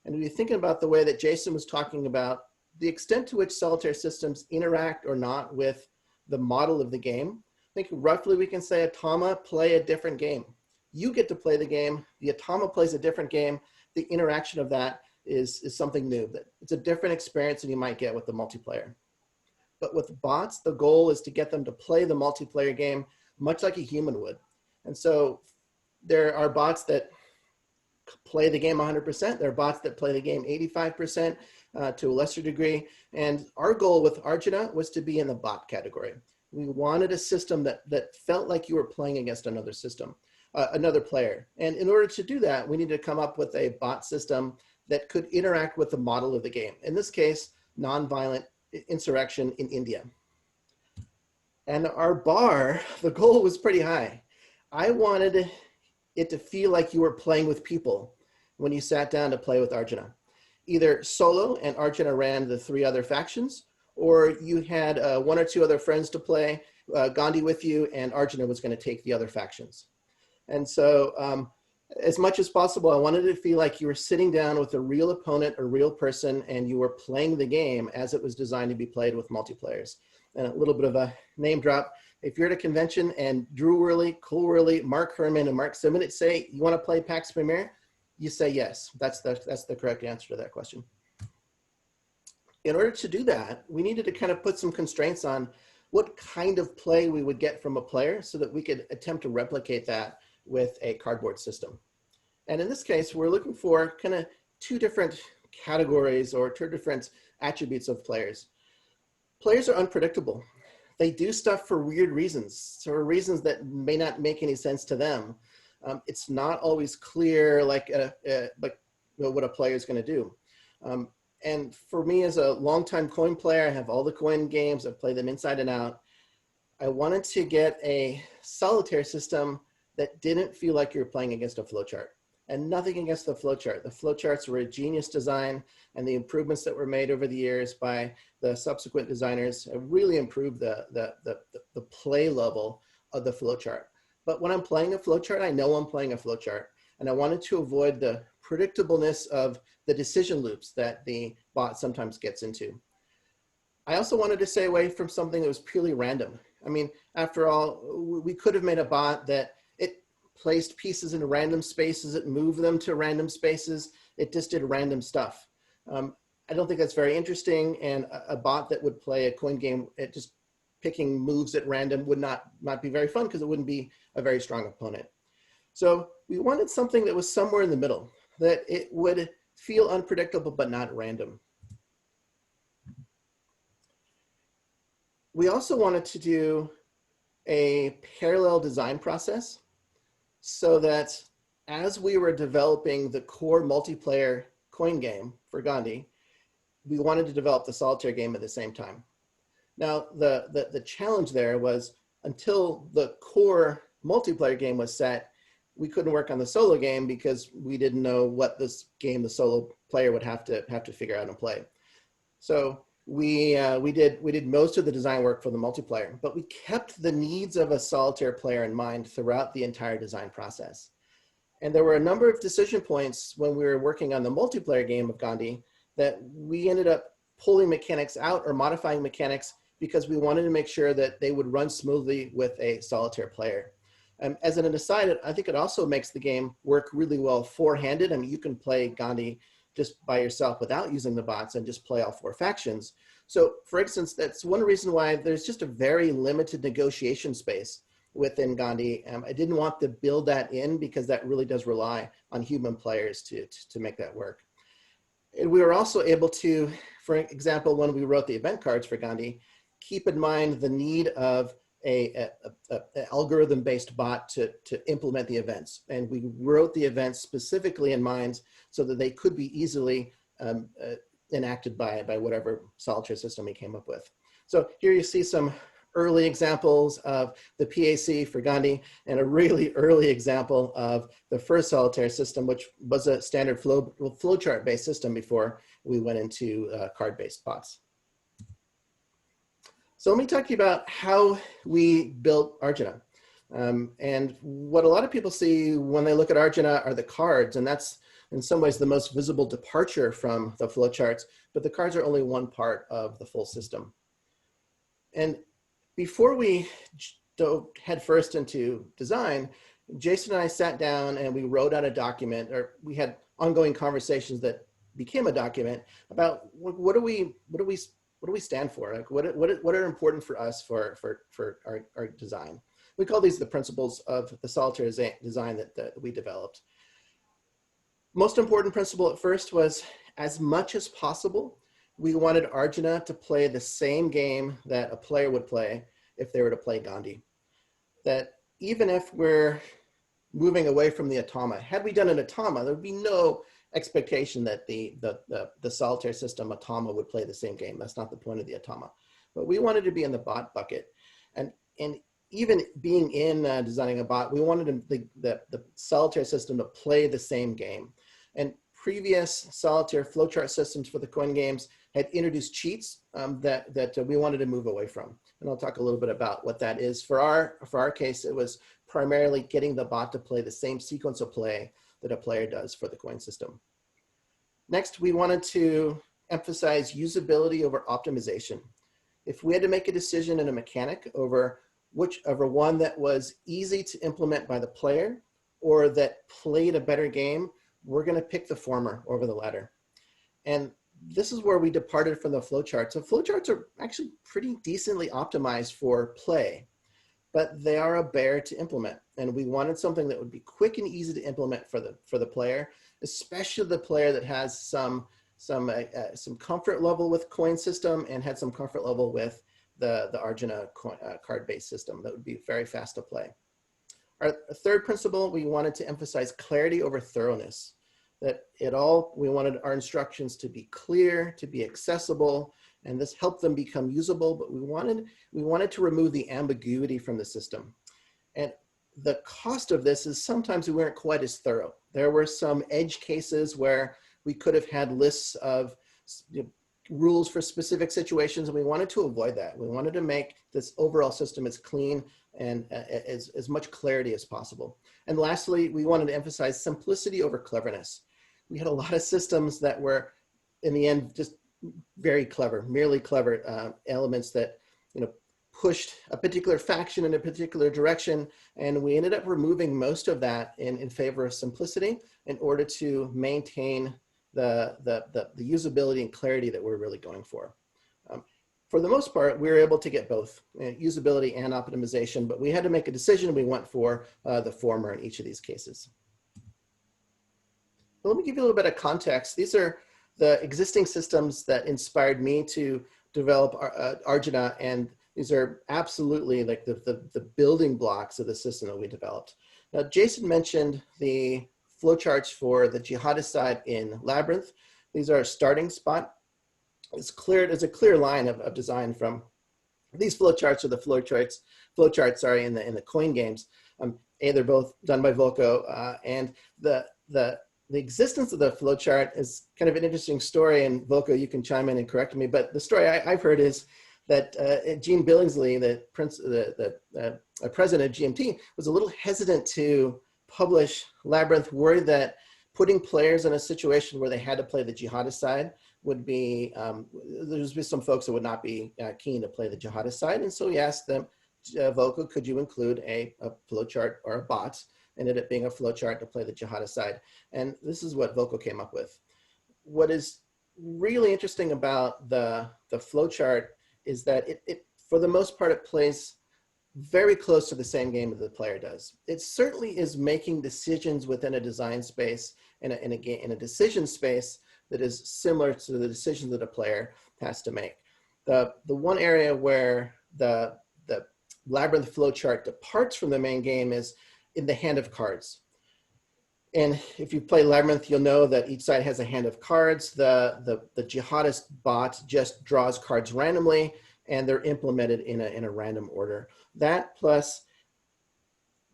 And when you're thinking about the way that Jason was talking about the extent to which solitaire systems interact or not with the model of the game, I think roughly we can say Automa play a different game. You get to play the game, the Automa plays a different game. The interaction of that is something new. That it's a different experience than you might get with the multiplayer. But with bots, the goal is to get them to play the multiplayer game much like a human would. And so there are bots that play the game 100%. There are bots that play the game 85% to a lesser degree. And our goal with Arjuna was to be in the bot category. We wanted a system that felt like you were playing against another system, another player. And in order to do that, we needed to come up with a bot system that could interact with the model of the game. In this case, nonviolent insurrection in India. And our bar, the goal was pretty high. I wanted it to feel like you were playing with people when you sat down to play with Arjuna. Either solo and Arjuna ran the 3 other factions, or you had 1 or 2 other friends to play, Gandhi with you, and Arjuna was going to take the other factions. And so as much as possible, I wanted it to feel like you were sitting down with a real opponent, a real person, and you were playing the game as it was designed to be played with multiplayers. And a little bit of a name drop. If you're at a convention and Drew Worley, Cole Worley, Mark Herman, and Mark Simonitz say, you want to play PAX Premier? You say yes. That's the correct answer to that question. In order to do that, we needed to kind of put some constraints on what kind of play we would get from a player so that we could attempt to replicate that with a cardboard system. And in this case, we're looking for kind of 2 different categories or 2 different attributes of players. Players are unpredictable. They do stuff for weird reasons, for reasons that may not make any sense to them. It's not always clear like what a player is going to do. And for me as a longtime coin player, I have all the coin games, I've played them inside and out. I wanted to get a solitaire system that didn't feel like you were playing against a flowchart. And nothing against the flowchart. The flowcharts were a genius design, and the improvements that were made over the years by the subsequent designers have really improved the play level of the flowchart. But when I'm playing a flowchart, I know I'm playing a flowchart. And I wanted to avoid the predictableness of the decision loops that the bot sometimes gets into. I also wanted to stay away from something that was purely random. I mean, after all, we could have made a bot that it placed pieces in random spaces, it moved them to random spaces, it just did random stuff. I don't think that's very interesting, and a bot that would play a coin game at just picking moves at random would not be very fun because it wouldn't be a very strong opponent. So we wanted something that was somewhere in the middle, that it would feel unpredictable but not random. We also wanted to do a parallel design process so that as we were developing the core multiplayer coin game for Gandhi, we wanted to develop the solitaire game at the same time. Now, the challenge there was until the core multiplayer game was set, we couldn't work on the solo game because we didn't know what this game the solo player would have to figure out and play. So we did most of the design work for the multiplayer, but we kept the needs of a solitaire player in mind throughout the entire design process. And there were a number of decision points when we were working on the multiplayer game of Gandhi that we ended up pulling mechanics out or modifying mechanics because we wanted to make sure that they would run smoothly with a solitaire player. As an aside, I think it also makes the game work really well four-handed. I mean, you can play Gandhi just by yourself without using the bots and just play all 4 factions. So for instance, that's one reason why there's just a very limited negotiation space within Gandhi. I didn't want to build that in because that really does rely on human players to make that work. And we were also able to, for example, when we wrote the event cards for Gandhi, keep in mind the need of an algorithm-based bot to implement the events. And we wrote the events specifically in mind so that they could be easily enacted by whatever solitaire system we came up with. So here you see some early examples of the PAC for Gandhi and a really early example of the first solitaire system, which was a standard flowchart-based system before we went into card-based bots. So let me talk to you about how we built Arjuna. And what a lot of people see when they look at Arjuna are the cards, and that's in some ways the most visible departure from the flowcharts, but the cards are only one part of the full system. And before we dove headfirst into design, Jason and I sat down and we wrote out a document, or we had ongoing conversations that became a document about what do we what do we stand for? Like what are important for us for our design? We call these the principles of the solitaire design that we developed. Most important principle at first was, as much as possible, we wanted Arjuna to play the same game that a player would play if they were to play Gandhi. That even if we're moving away from the automa, had we done an automa, there would be no expectation that the solitaire system automa would play the same game. That's not the point of the automa. But we wanted to be in the bot bucket. And even being in designing a bot, we wanted the solitaire system to play the same game. And previous solitaire flowchart systems for the coin games had introduced cheats that we wanted to move away from. And I'll talk a little bit about what that is. For our case, it was primarily getting the bot to play the same sequence of play that a player does for the coin system. Next, we wanted to emphasize usability over optimization. If we had to make a decision in a mechanic over one that was easy to implement by the player or that played a better game, we're going to pick the former over the latter. And this is where we departed from the flowcharts. So flowcharts are actually pretty decently optimized for play, but they are a bear to implement. And we wanted something that would be quick and easy to implement for the player, especially the player that has some comfort level with coin system and had some comfort level with the Arjuna card-based system. That would be very fast to play. Our third principle, we wanted to emphasize clarity over thoroughness. We wanted our instructions to be clear, to be accessible, and this helped them become usable, but we wanted to remove the ambiguity from the system. And the cost of this is sometimes we weren't quite as thorough. There were some edge cases where we could have had lists of rules for specific situations, and we wanted to avoid that. We wanted to make this overall system as clean and as much clarity as possible. And lastly, we wanted to emphasize simplicity over cleverness. We had a lot of systems that were, in the end, just very clever, merely clever elements that pushed a particular faction in a particular direction, and we ended up removing most of that in favor of simplicity in order to maintain the usability and clarity that we're really going for. For the most part, we were able to get both usability and optimization, but we had to make a decision. We went for the former in each of these cases. But let me give you a little bit of context. These are the existing systems that inspired me to develop Arjuna, and these are absolutely like the building blocks of the system that we developed. Now, Jason mentioned the flowcharts for the jihadist side in Labyrinth. These are a starting spot. There's a clear line of design from these flowcharts or the flowcharts in the coin games. They're both done by Volko, and the existence of the flowchart is kind of an interesting story. And Volko, you can chime in and correct me. But the story I've heard is that Gene Billingsley, the president of GMT, was a little hesitant to publish Labyrinth, worried that putting players in a situation where they had to play the jihadist side would be, there's be some folks that would not be keen to play the jihadist side. And so he asked them, Volko, could you include a flowchart or a bot? Ended up being a flowchart to play the jihadist side. And this is what Volko came up with. What is really interesting about the flowchart is that it, for the most part, it plays very close to the same game that the player does. It certainly is making decisions within a design space in a decision space that is similar to the decisions that a player has to make. The one area where the Labyrinth flowchart departs from the main game is in the hand of cards. And if you play Labyrinth, you'll know that each side has a hand of cards. The jihadist bot just draws cards randomly, and they're implemented in a random order. That plus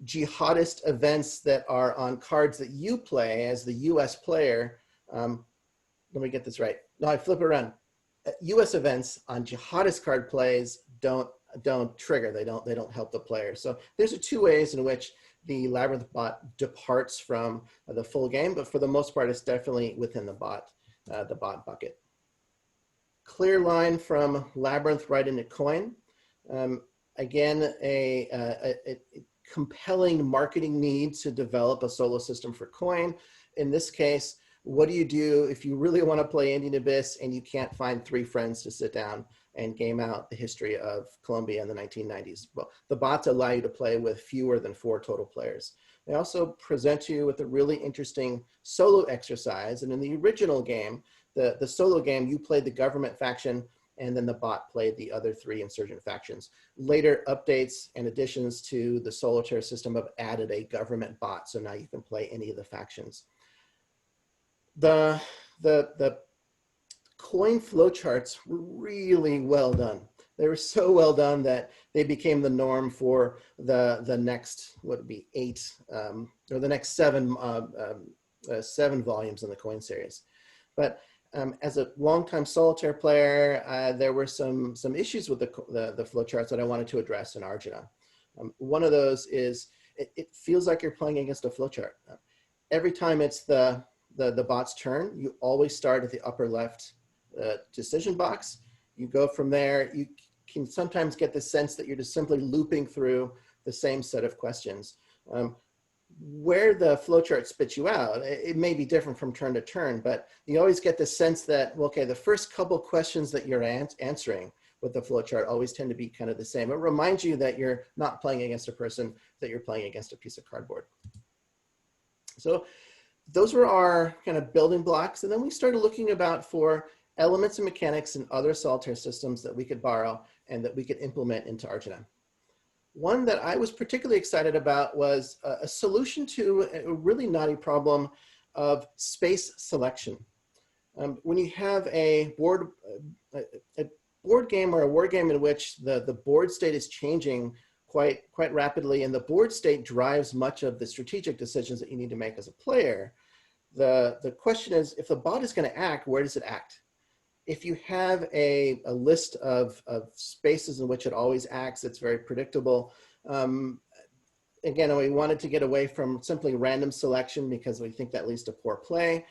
jihadist events that are on cards that you play as the US player. Let me get this right. No, I flip it around. US events on jihadist card plays don't trigger. They don't help the player. So there's two ways in which the Labyrinth bot departs from the full game, but for the most part, it's definitely within the bot bucket. Clear line from Labyrinth right into Coin. Again, a compelling marketing need to develop a solo system for Coin. In this case, what do you do if you really want to play Indian Abyss and you can't find 3 friends to sit down and game out the history of Colombia in the 1990s? Well, the bots allow you to play with fewer than 4 total players. They also present you with a really interesting solo exercise. And in the original game, the solo game, you played the government faction, and then the bot played the other 3 insurgent factions. Later updates and additions to the Solitaire system have added a government bot, so now you can play any of the factions. The coin flowcharts were really well done. They were so well done that they became the norm for the next, what would be 8, or the next 7 volumes in the coin series. But as a longtime solitaire player, there were some issues with the flowcharts that I wanted to address in Arjuna. One of those is it feels like you're playing against a flowchart. Every time it's the bot's turn, you always start at the upper left decision box. You go from there. You can sometimes get the sense that you're just simply looping through the same set of questions. Where the flowchart spits you out, it may be different from turn to turn, but you always get the sense that, well, okay, the first couple questions that you're answering with the flowchart always tend to be kind of the same. It reminds you that you're not playing against a person, that you're playing against a piece of cardboard. So those were our kind of building blocks. And then we started looking about for elements and mechanics in other solitaire systems that we could borrow and that we could implement into Arjuna. One that I was particularly excited about was a solution to a really knotty problem of space selection. When you have a board game or a war game in which the board state is changing quite rapidly, and the board state drives much of the strategic decisions that you need to make as a player, the question is, if the bot is going to act, where does it act? If you have a list of spaces in which it always acts, it's very predictable. Again, we wanted to get away from simply random selection because we think that leads to poor play.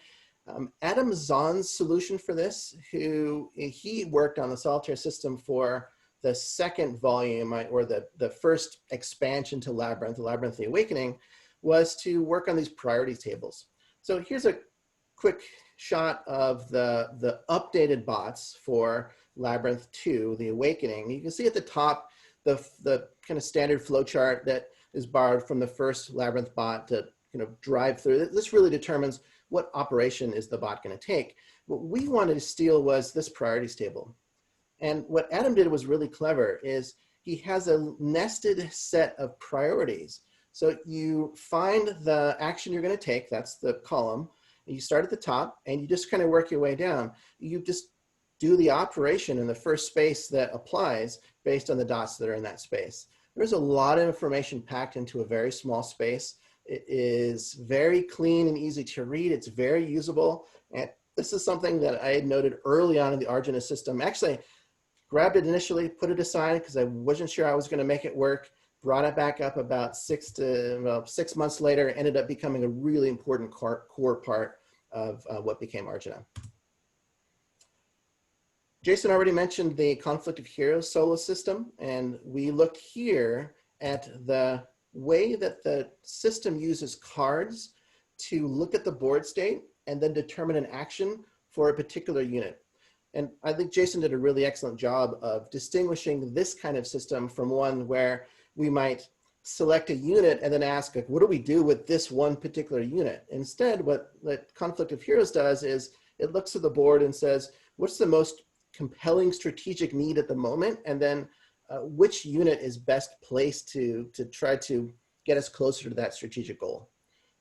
Adam Zahn's solution for this, he worked on the solitaire system for the 2nd volume, or the first expansion to Labyrinth, Labyrinth the Awakening, was to work on these priority tables. So here's a quick shot of the updated bots for Labyrinth 2, the Awakening. You can see at the top the kind of standard flowchart that is borrowed from the first Labyrinth bot to drive through. This really determines what operation is the bot going to take. What we wanted to steal was this priorities table. And what Adam did was really clever, is he has a nested set of priorities. So you find the action you're going to take, that's the column. You start at the top and you just kind of work your way down. You just do the operation in the first space that applies based on the dots that are in that space. There's a lot of information packed into a very small space. It is very clean and easy to read. It's very usable. And this is something that I had noted early on in the Arjuna system. Actually, grabbed it initially, put it aside because I wasn't sure I was going to make it work. Brought it back up about 6 months later, ended up becoming a really important core part of what became Arjuna. Jason already mentioned the Conflict of Heroes solo system, and we looked here at the way that the system uses cards to look at the board state and then determine an action for a particular unit. And I think Jason did a really excellent job of distinguishing this kind of system from one where we might select a unit and then ask, like, what do we do with this one particular unit? Instead, what Conflict of Heroes does is it looks at the board and says, what's the most compelling strategic need at the moment? And then which unit is best placed to try to get us closer to that strategic goal?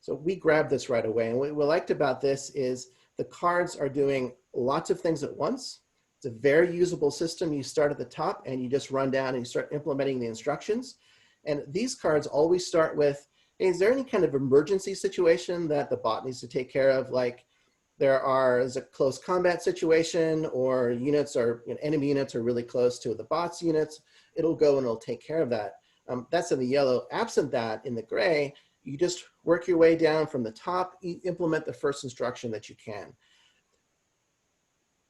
So we grabbed this right away. And what we liked about this is the cards are doing lots of things at once. It's a very usable system. You start at the top and you just run down and you start implementing the instructions. And these cards always start with, hey, is there any kind of emergency situation that the bot needs to take care of? Like there's a close combat situation, or units are, enemy units are really close to the bot's units. It'll go and it'll take care of that. That's in the yellow. Absent that, in the gray, you just work your way down from the top, implement the first instruction that you can.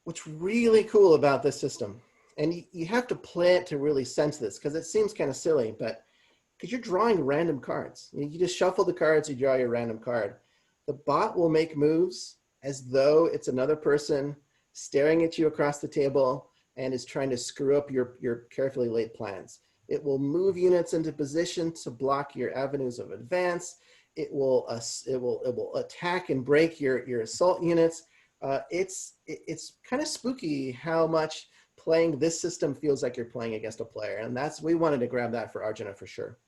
What's really cool about this system, and you have to play it to really sense this, because it seems kind of silly, but because you're drawing random cards. You just shuffle the cards, you draw your random card. The bot will make moves as though it's another person staring at you across the table and is trying to screw up your carefully laid plans. It will move units into position to block your avenues of advance. It will attack and break your assault units. It's kind of spooky how much playing this system feels like you're playing against a player, and we wanted to grab that for Arjuna for sure.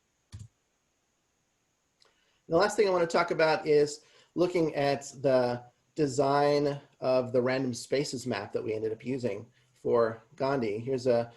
The last thing I want to talk about is looking at the design of the random spaces map that we ended up using for Gandhi. Here's a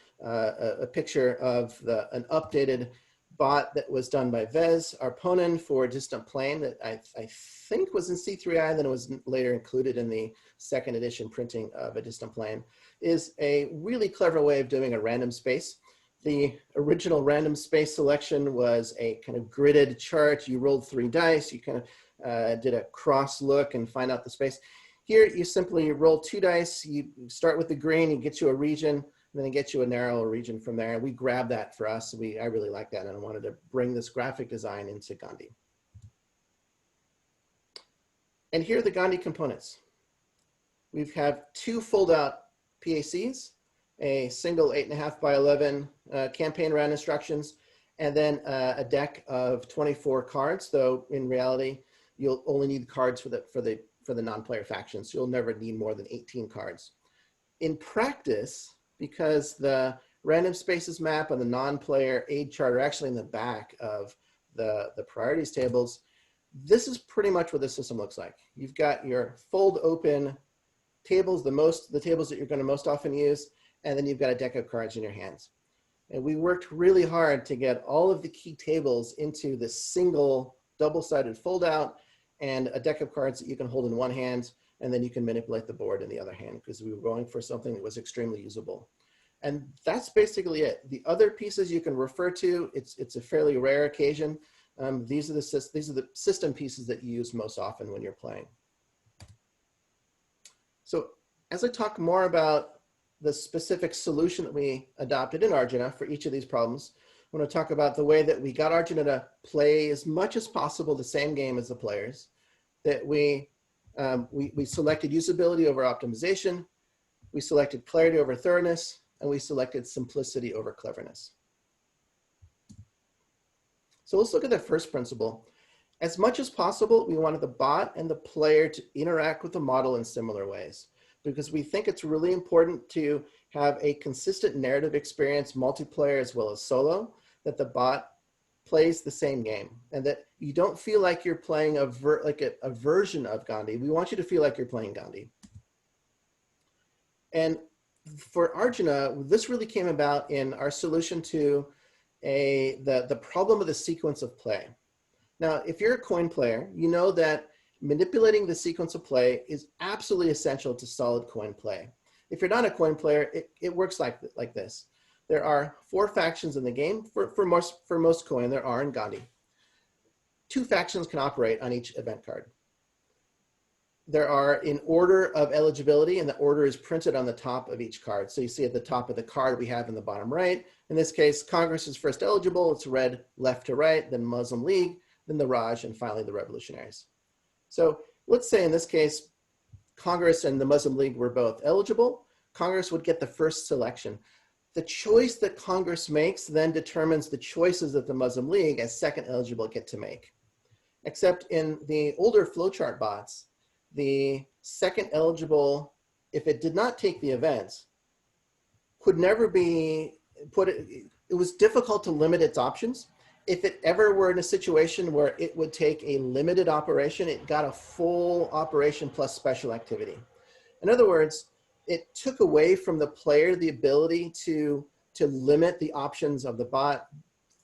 picture of an updated bot that was done by Vez Arponen for Distant Plane that I think was in C3I, then it was later included in the second edition printing of A Distant Plane. Is a really clever way of doing a random space. The original random space selection was a kind of gridded chart. You rolled 3 dice, you kind of did a cross look and find out the space. Here, you simply roll 2 dice, you start with the green, you get you a region, and then it gets you a narrow region from there. And we grabbed that for us. I really like that, and I wanted to bring this graphic design into Gandhi. And here are the Gandhi components. We have 2 fold-out PACs, a single 8.5 by 11 campaign round instructions, and then a deck of 24 cards, though in reality, you'll only need cards for the non-player factions. You'll never need more than 18 cards. In practice, because the random spaces map and the non-player aid chart are actually in the back of the priorities tables, this is pretty much what the system looks like. You've got your fold open tables, the tables that you're going to most often use, and then you've got a deck of cards in your hands. And we worked really hard to get all of the key tables into this single double-sided fold-out and a deck of cards that you can hold in one hand, and then you can manipulate the board in the other hand, because we were going for something that was extremely usable. And that's basically it. The other pieces you can refer to, it's a fairly rare occasion. These are the system pieces that you use most often when you're playing. So as I talk more about the specific solution that we adopted in Arjuna for each of these problems, I want to talk about the way that we got Arjuna to play as much as possible the same game as the players, that we selected usability over optimization, we selected clarity over thoroughness, and we selected simplicity over cleverness. So let's look at the first principle. As much as possible, we wanted the bot and the player to interact with the model in similar ways, because we think it's really important to have a consistent narrative experience, multiplayer as well as solo, that the bot plays the same game, and that you don't feel like you're playing a version of Gandhi. We want you to feel like you're playing Gandhi. And for Arjuna, this really came about in our solution to the problem of the sequence of play. Now, if you're a coin player, you know that manipulating the sequence of play is absolutely essential to solid coin play. If you're not a coin player, it works like this. There are 4 factions in the game. For most coin, there are in Gandhi. 2 factions can operate on each event card. There are in order of eligibility, and the order is printed on the top of each card. So you see at the top of the card we have in the bottom right. In this case, Congress is first eligible. It's read left to right, then Muslim League, then the Raj, and finally the Revolutionaries. So let's say in this case, Congress and the Muslim League were both eligible. Congress would get the first selection. The choice that Congress makes then determines the choices that the Muslim League as second eligible get to make. Except in the older flowchart bots, the second eligible, if it did not take the events, could never be put, it was difficult to limit its options. If it ever were in a situation where it would take a limited operation, it got a full operation plus special activity. In other words, it took away from the player the ability to limit the options of the bot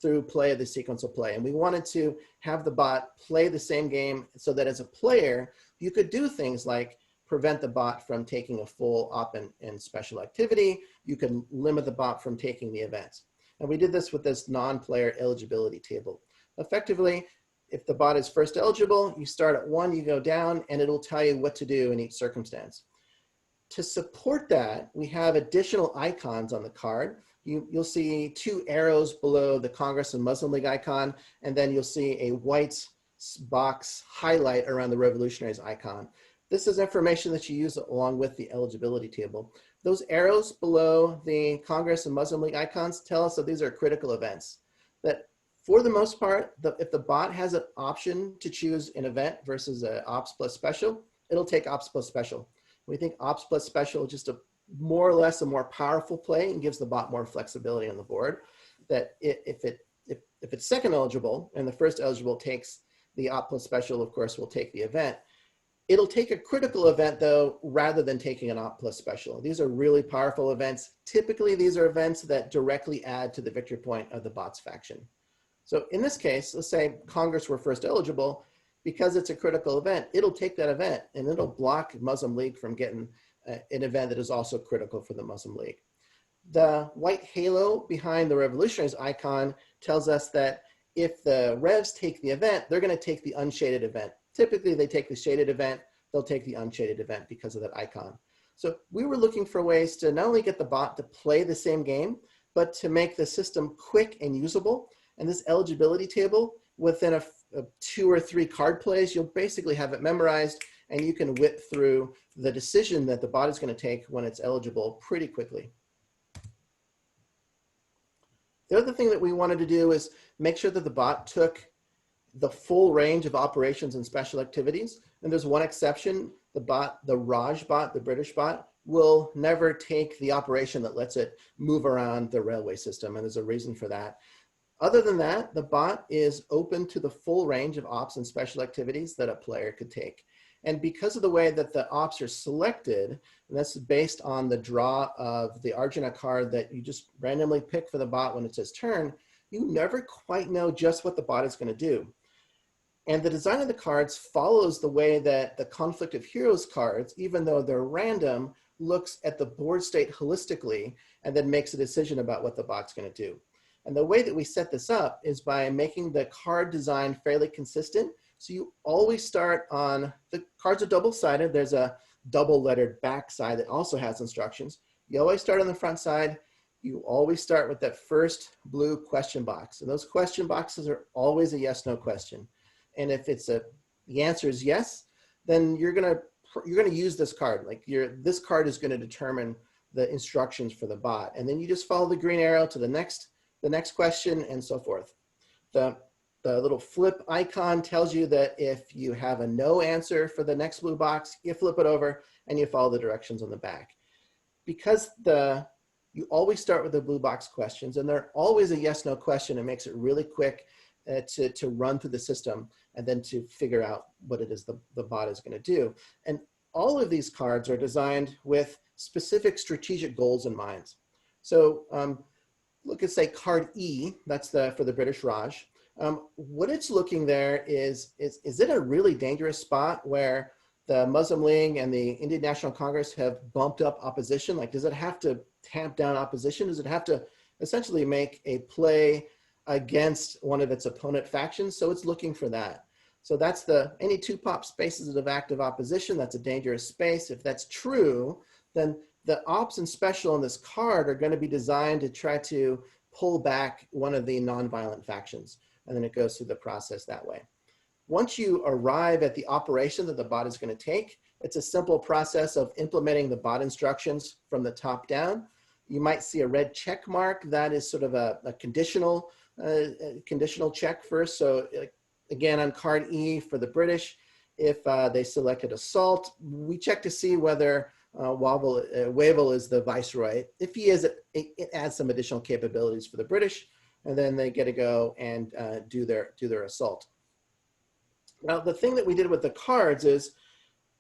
through play of the sequence of play. And we wanted to have the bot play the same game so that as a player, you could do things like prevent the bot from taking a full op and special activity. You could limit the bot from taking the events. And we did this with this non-player eligibility table. Effectively, if the bot is first eligible, you start at 1, you go down, and it'll tell you what to do in each circumstance. To support that, we have additional icons on the card. You'll see 2 arrows below the Congress and Muslim League icon, and then you'll see a white box highlight around the Revolutionaries icon. This is information that you use along with the eligibility table. Those arrows below the Congress and Muslim League icons tell us that these are critical events. That for the most part, if the bot has an option to choose an event versus an ops plus special, it'll take ops plus special. We think ops plus special is just a more or less a more powerful play and gives the bot more flexibility on the board. That if it's second eligible and the first eligible takes the ops plus special, of course, will take the event. It'll take a critical event though, rather than taking an opt plus special. These are really powerful events. Typically, these are events that directly add to the victory point of the bot's faction. So in this case, let's say Congress were first eligible, because it's a critical event, it'll take that event and it'll block Muslim League from getting an event that is also critical for the Muslim League. The white halo behind the revolutionaries icon tells us that if the Revs take the event, they're going to take the unshaded event. Typically, they take the shaded event, they'll take the unshaded event because of that icon. So we were looking for ways to not only get the bot to play the same game, but to make the system quick and usable. And this eligibility table, within a 2 or 3 card plays, you'll basically have it memorized and you can whip through the decision that the bot is going to take when it's eligible pretty quickly. The other thing that we wanted to do is make sure that the bot took the full range of operations and special activities. And there's one exception: the Raj bot, the British bot, will never take the operation that lets it move around the railway system. And there's a reason for that. Other than that, the bot is open to the full range of ops and special activities that a player could take. And because of the way that the ops are selected, and that's based on the draw of the Arjuna card that you just randomly pick for the bot when it's his turn, you never quite know just what the bot is going to do. And the design of the cards follows the way that the Conflict of Heroes cards, even though they're random, looks at the board state holistically and then makes a decision about what the bot's going to do. And the way that we set this up is by making the card design fairly consistent. So you always start on, the cards are double-sided. There's a double-lettered back side that also has instructions. You always start on the front side. You always start with that first blue question box. And those question boxes are always a yes/no question. And if it's the answer is yes, then you're gonna use this card. Like this card is gonna determine the instructions for the bot. And then you just follow the green arrow to the next question and so forth. The little flip icon tells you that if you have a no answer for the next blue box, you flip it over and you follow the directions on the back. Because you always start with the blue box questions and they're always a yes/no question, it makes it really quick to run through the system and then to figure out what it is the bot is going to do. And all of these cards are designed with specific strategic goals in mind. So look at, say, card E, that's for the British Raj. What it's looking there is it a really dangerous spot where the Muslim League and the Indian National Congress have bumped up opposition? Like, does it have to tamp down opposition? Does it have to essentially make a play against one of its opponent factions? So it's looking for that. So that's any 2 pop spaces of active opposition, that's a dangerous space. If that's true, then the ops and special on this card are going to be designed to try to pull back one of the nonviolent factions. And then it goes through the process that way. Once you arrive at the operation that the bot is going to take, it's a simple process of implementing the bot instructions from the top down. You might see a red check mark. That is sort of a conditional check first. So again, on card E for the British, if they selected assault, we check to see whether Wavell is the viceroy. If he is, it adds some additional capabilities for the British, and then they get to go and do their assault. Now, the thing that we did with the cards is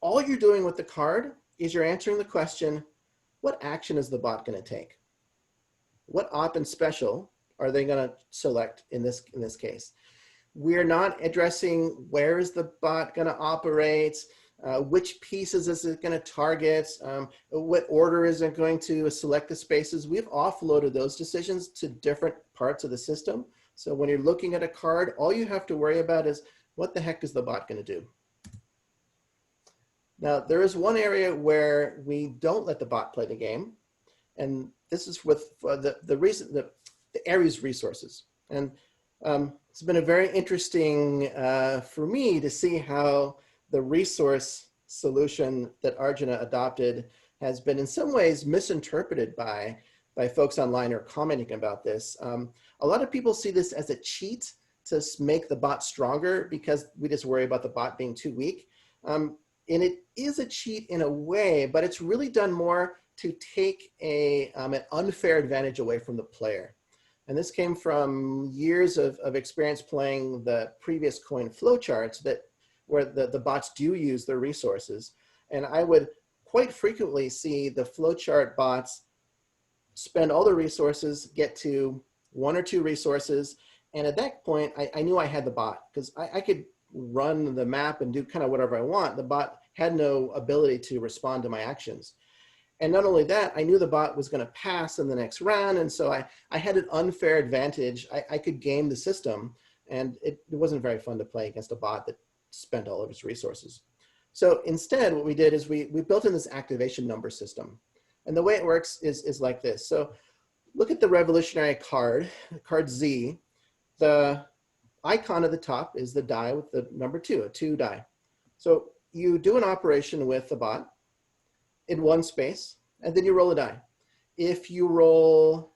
all you're doing with the card is you're answering the question, what action is the bot going to take? What op and special are they going to select in this case? We're not addressing where is the bot going to operate, which pieces is it going to target, what order is it going to select the spaces. We've offloaded those decisions to different parts of the system. So when you're looking at a card, all you have to worry about is what the heck is the bot going to do? Now, there is one area where we don't let the bot play the game, and this is with the Ares resources. And it's been a very interesting for me to see how the resource solution that Arjuna adopted has been in some ways misinterpreted by folks online who are commenting about this. A lot of people see this as a cheat to make the bot stronger because we just worry about the bot being too weak. And it is a cheat in a way, but it's really done more to take an unfair advantage away from the player. And this came from years of experience playing the previous COIN flowcharts where the bots do use their resources. And I would quite frequently see the flowchart bots spend all the resources, get to 1 or 2 resources. And at that point, I knew I had the bot because I could run the map and do kind of whatever I want. The bot had no ability to respond to my actions. And not only that, I knew the bot was going to pass in the next round. And so I had an unfair advantage. I could game the system. And it wasn't very fun to play against a bot that spent all of its resources. So instead, what we did is we built in this activation number system. And the way it works is like this. So look at the revolutionary card, card Z. The icon at the top is the die with the number 2, a 2 die. So you do an operation with the bot in one space, and then you roll a die. If you roll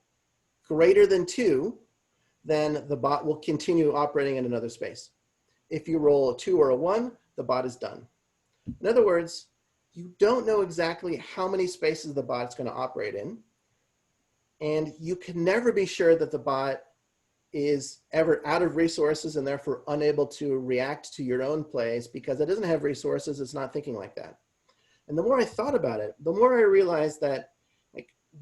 greater than 2, then the bot will continue operating in another space. If you roll a 2 or a 1, the bot is done. In other words, you don't know exactly how many spaces the bot is going to operate in, and you can never be sure that the bot is ever out of resources and therefore unable to react to your own plays because it doesn't have resources, it's not thinking like that. And the more I thought about it, the more I realized that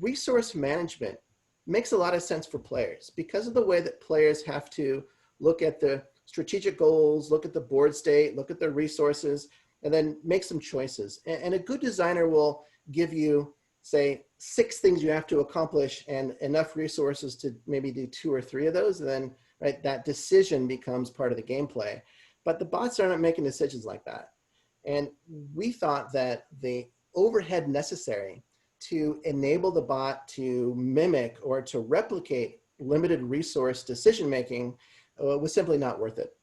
resource management makes a lot of sense for players because of the way that players have to look at the strategic goals, look at the board state, look at the resources, and then make some choices. And a good designer will give you, say, 6 things you have to accomplish and enough resources to maybe do 2 or 3 of those. And then that decision becomes part of the gameplay. But the bots are not making decisions like that. And we thought that the overhead necessary to enable the bot to mimic or to replicate limited resource decision-making was simply not worth it.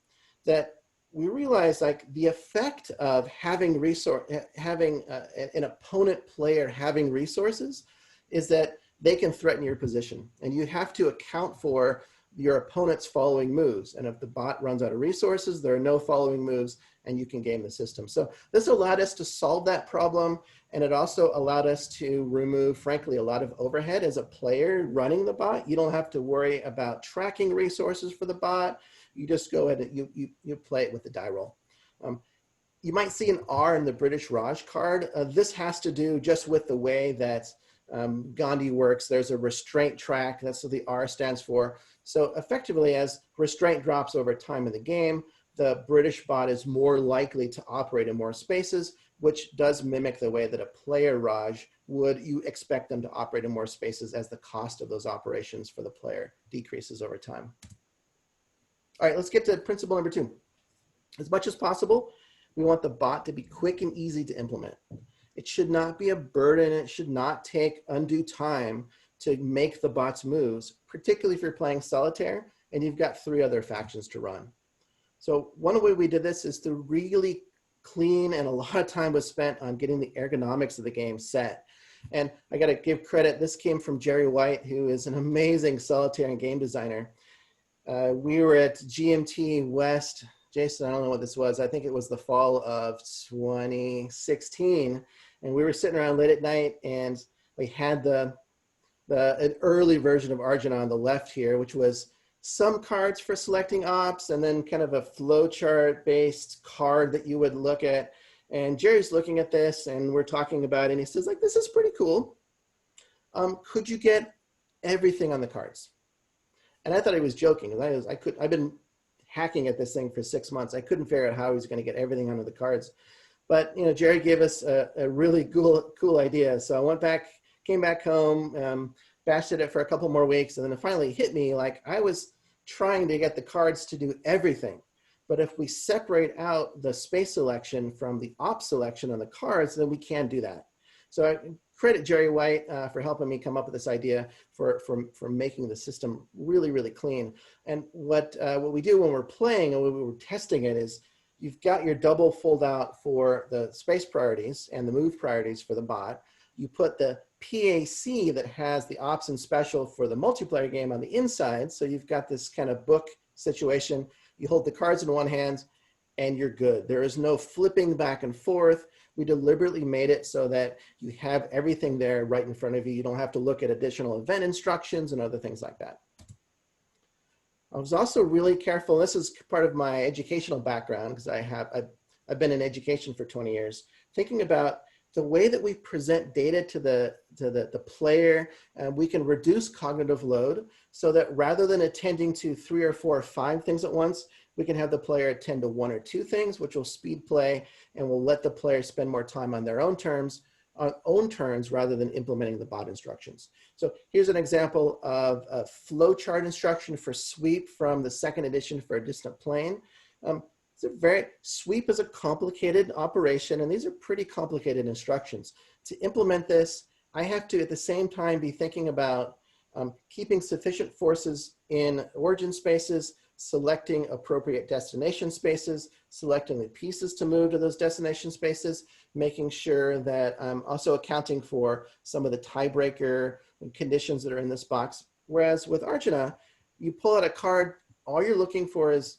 That we realized the effect of having an opponent player having resources is that they can threaten your position, and you have to account for your opponent's following moves. And if the bot runs out of resources, there are no following moves, and you can game the system. So this allowed us to solve that problem, and it also allowed us to remove, frankly, a lot of overhead as a player running the bot. You don't have to worry about tracking resources for the bot. You just go ahead and you play it with the die roll. You might see an R in the British Raj card. This has to do just with the way that Gandhi works. There's a restraint track. That's what the R stands for. So effectively, as restraint drops over time in the game, the British bot is more likely to operate in more spaces, which does mimic the way that a player Raj would. You expect them to operate in more spaces as the cost of those operations for the player decreases over time. All right, let's get to principle number 2. As much as possible, we want the bot to be quick and easy to implement. It should not be a burden. It should not take undue time to make the bot's moves, particularly if you're playing solitaire and you've got 3 other factions to run. So one way we did this is to really clean, and a lot of time was spent on getting the ergonomics of the game set. And I got to give credit. This came from Jerry White, who is an amazing solitaire and game designer. We were at GMT West. Jason, I don't know what this was. I think it was the fall of 2016. And we were sitting around late at night, and we had an early version of Arjuna on the left here, which was some cards for selecting ops, and then kind of a flowchart based card that you would look at. And Jerry's looking at this, and we're talking about it, and he says, this is pretty cool. Could you get everything on the cards? And I thought he was joking. I've been hacking at this thing for 6 months. I couldn't figure out how he was going to get everything onto the cards. But Jerry gave us a really cool idea. So I came back home, bashed at it for a couple more weeks, and then it finally hit me I was trying to get the cards to do everything. But if we separate out the space selection from the op selection on the cards, then we can do that. So I credit Jerry White for helping me come up with this idea for making the system really, really clean. And what we do when we're playing and when we're testing it is you've got your double fold out for the space priorities and the move priorities for the bot. You put the PAC that has the ops and special for the multiplayer game on the inside. So you've got this kind of book situation. You hold the cards in one hand and you're good. There is no flipping back and forth. We deliberately made it so that you have everything there right in front of you. You don't have to look at additional event instructions and other things like that. I was also really careful. This is part of my educational background because I've been in education for 20 years, thinking about the way that we present data to the player. We can reduce cognitive load so that rather than attending to 3 or 4 or 5 things at once, we can have the player attend to 1 or 2 things, which will speed play and will let the player spend more time on their own terms rather than implementing the bot instructions. So here's an example of a flowchart instruction for sweep from the 2nd edition for a distant plane. Sweep is a complicated operation, and these are pretty complicated instructions. To implement this, I have to at the same time be thinking about keeping sufficient forces in origin spaces, selecting appropriate destination spaces, selecting the pieces to move to those destination spaces, making sure that I'm also accounting for some of the tiebreaker conditions that are in this box. Whereas with Arjuna, you pull out a card, all you're looking for is,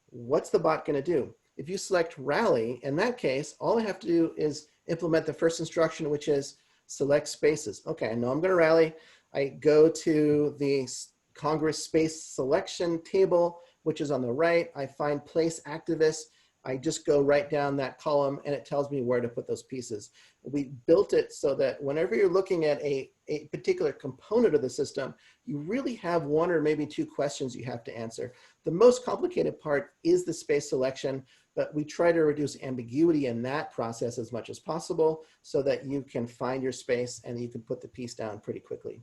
what's the bot going to do? If you select rally, in that case, all I have to do is implement the first instruction, which is select spaces. Okay, I know I'm going to rally. I go to the Congress space selection table, which is on the right. I find place activists. I just go right down that column and it tells me where to put those pieces. We built it so that whenever you're looking at a particular component of the system, you really have 1 or maybe 2 questions you have to answer. The most complicated part is the space selection, but we try to reduce ambiguity in that process as much as possible so that you can find your space and you can put the piece down pretty quickly.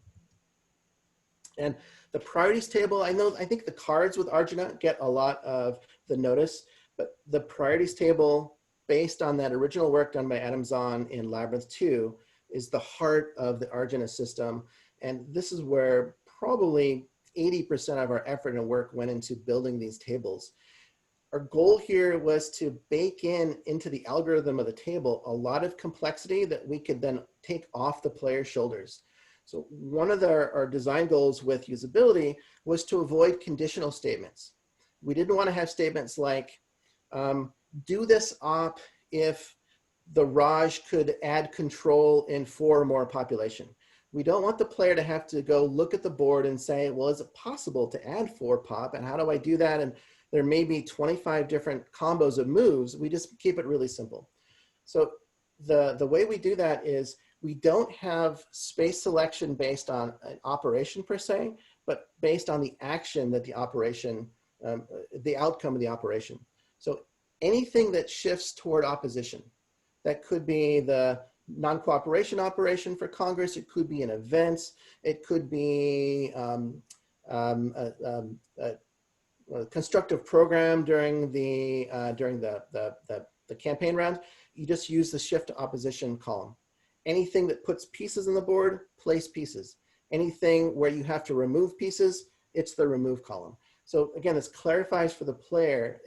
And the priorities table, I think the cards with Arjuna get a lot of the notice, but the priorities table, based on that original work done by Adam Zahn in Labyrinth 2, is the heart of the Arjuna system. And this is where probably 80% of our effort and work went into building these tables. Our goal here was to bake into the algorithm of the table a lot of complexity that we could then take off the player's shoulders. So one of our design goals with usability was to avoid conditional statements. We didn't want to have statements like, do this op if the Raj could add control in 4 or more population. We don't want the player to have to go look at the board and say, well, is it possible to add 4 pop? And how do I do that? And there may be 25 different combos of moves. We just keep it really simple. So the way we do that is we don't have space selection based on an operation per se, but based on the action that the operation, the outcome of the operation. So anything that shifts toward opposition, that could be the non-cooperation operation for Congress, it could be an event, it could be a constructive program during the campaign round. You just use the shift to opposition column. Anything that puts pieces on the board, place pieces. Anything where you have to remove pieces, it's the remove column. So again, this clarifies for the player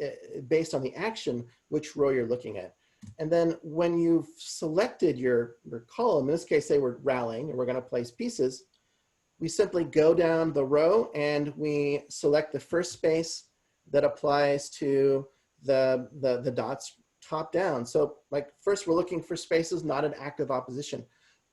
based on the action, which row you're looking at. And then when you've selected your column, in this case, say we're rallying and we're gonna place pieces, we simply go down the row and we select the first space that applies to the dots top down. So like first we're looking for spaces not in active opposition.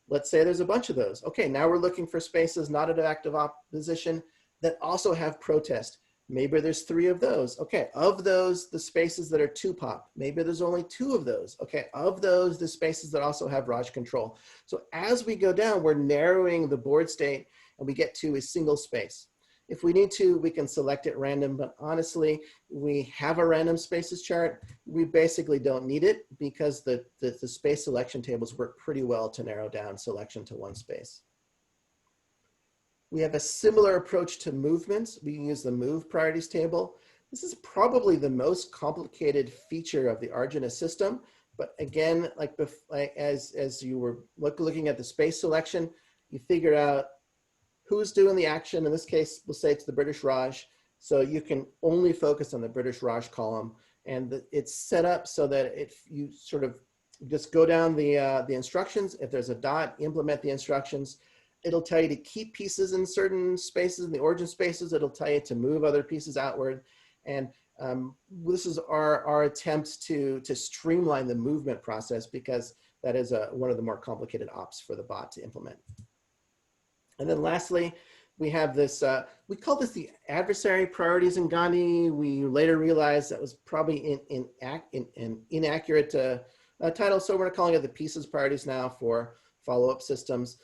Let's say there's a bunch of those. Okay, now we're looking for spaces not in active opposition that also have protest. Maybe there's 3 of those. Okay, of those, the spaces that are 2 pop, maybe there's only 2 of those. Okay, of those, the spaces that also have Raj control. So as we go down, we're narrowing the board state and we get to a single space. If we need to, we can select at random, but honestly, we have a random spaces chart. We basically don't need it because the space selection tables work pretty well to narrow down selection to 1 space. We have a similar approach to movements. We use the move priorities table. This is probably the most complicated feature of the Arjuna system. But again, as you were looking at the space selection, you figure out who's doing the action. In this case, we'll say it's the British Raj. So you can only focus on the British Raj column And it's set up so that if you sort of just go down the instructions, if there's a dot, implement the instructions. It'll tell you to keep pieces in certain spaces, in the origin spaces. It'll tell you to move other pieces outward. And this is our attempt to streamline the movement process, because that is one of the more complicated ops for the bot to implement. And then lastly, we have this, we call this the adversary priorities in Gandhi. We later realized that was probably an inaccurate title, so we're calling it the pieces priorities now for follow-up systems.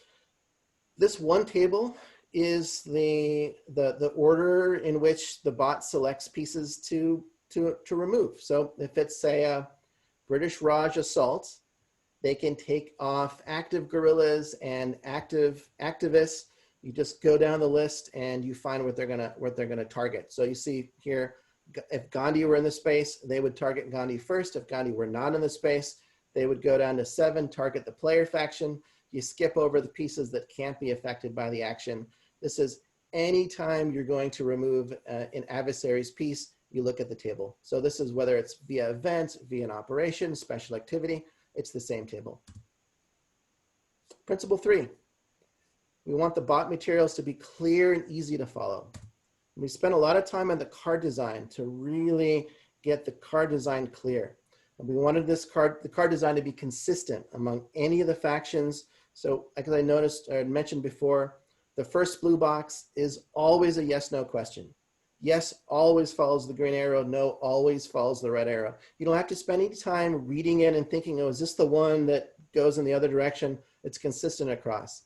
This one table is the order in which the bot selects pieces to remove. So if it's, say, a British Raj assault, they can take off active guerrillas and activists. You just go down the list and you find what they're gonna target. So you see here, if Gandhi were in the space, they would target Gandhi first. If Gandhi were not in the space, they would go down to 7, target the player faction. You skip over the pieces that can't be affected by the action. This is anytime you're going to remove an adversary's piece, you look at the table. So this is whether it's via event, via an operation, special activity, it's the same table. Principle 3, we want the bot materials to be clear and easy to follow. We spent a lot of time on the card design to really get the card design clear. And we wanted the card design to be consistent among any of the factions. So like I noticed or mentioned before, the first blue box is always a yes/no question. Yes always follows the green arrow, no always follows the red arrow. You don't have to spend any time reading it and thinking, oh, is this the one that goes in the other direction? It's consistent across.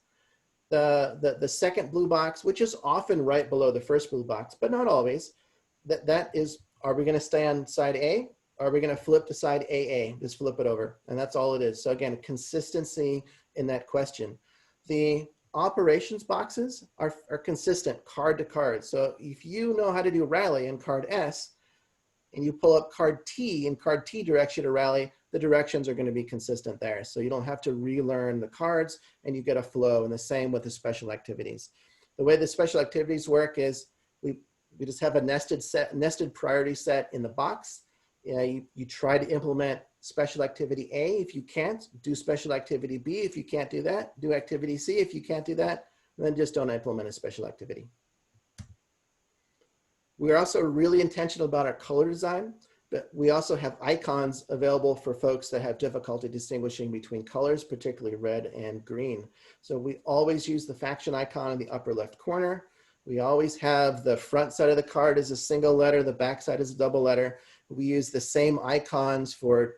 The second blue box, which is often right below the first blue box, but not always, that is, are we gonna stay on side A? Are we gonna flip to side AA? Just flip it over, and that's all it is. So again, consistency in that question. The operations boxes are consistent card to card. So if you know how to do rally in card S, and you pull up card T, and card T directs you to rally, the directions are going to be consistent there. So you don't have to relearn the cards, and you get a flow. And the same with the special activities. The way the special activities work is we just have a nested priority set in the box. You try to implement special activity A. If you can't, do special activity B. If you can't do that, do activity C. If you can't do that, then just don't implement a special activity. We're also really intentional about our color design, but we also have icons available for folks that have difficulty distinguishing between colors, particularly red and green. So we always use the faction icon in the upper left corner. We always have the front side of the card as a single letter, the back side is a double letter. We use the same icons for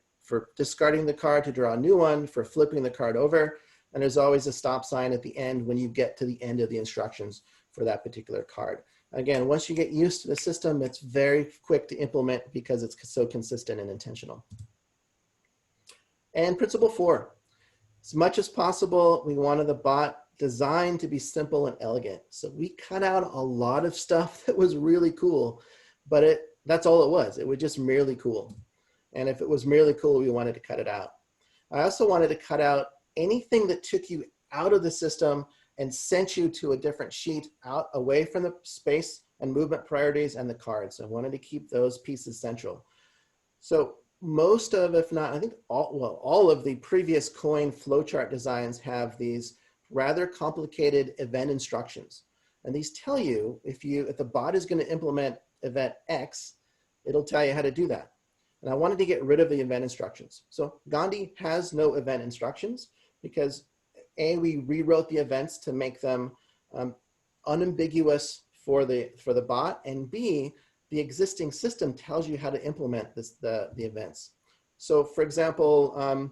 discarding the card to draw a new one, for flipping the card over, and there's always a stop sign at the end when you get to the end of the instructions for that particular card. Again, once you get used to the system, it's very quick to implement because it's so consistent and intentional. And principle 4, as much as possible, we wanted the bot designed to be simple and elegant. So we cut out a lot of stuff that was really cool, but that's all it was. It was just merely cool. And if it was merely cool, we wanted to cut it out. I also wanted to cut out anything that took you out of the system and sent you to a different sheet out away from the space and movement priorities and the cards. I wanted to keep those pieces central. So most of, if not, I think all of the previous COIN flowchart designs have these rather complicated event instructions. And these tell you if the bot is going to implement event X, it'll tell you how to do that. And I wanted to get rid of the event instructions. So Gandhi has no event instructions because A, we rewrote the events to make them unambiguous for the bot, and B, the existing system tells you how to implement the events. So for example,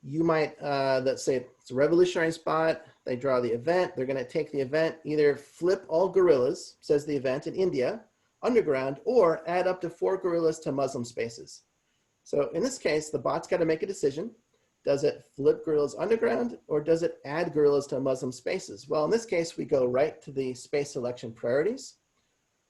you might, let's say it's a revolutionary spot, they draw the event, they're gonna take the event, either flip all guerrillas, says the event in India, underground, or add up to 4 guerrillas to Muslim spaces. So in this case, the bot's gotta make a decision. Does it flip guerrillas underground, or does it add guerrillas to Muslim spaces? Well, in this case, we go right to the space selection priorities.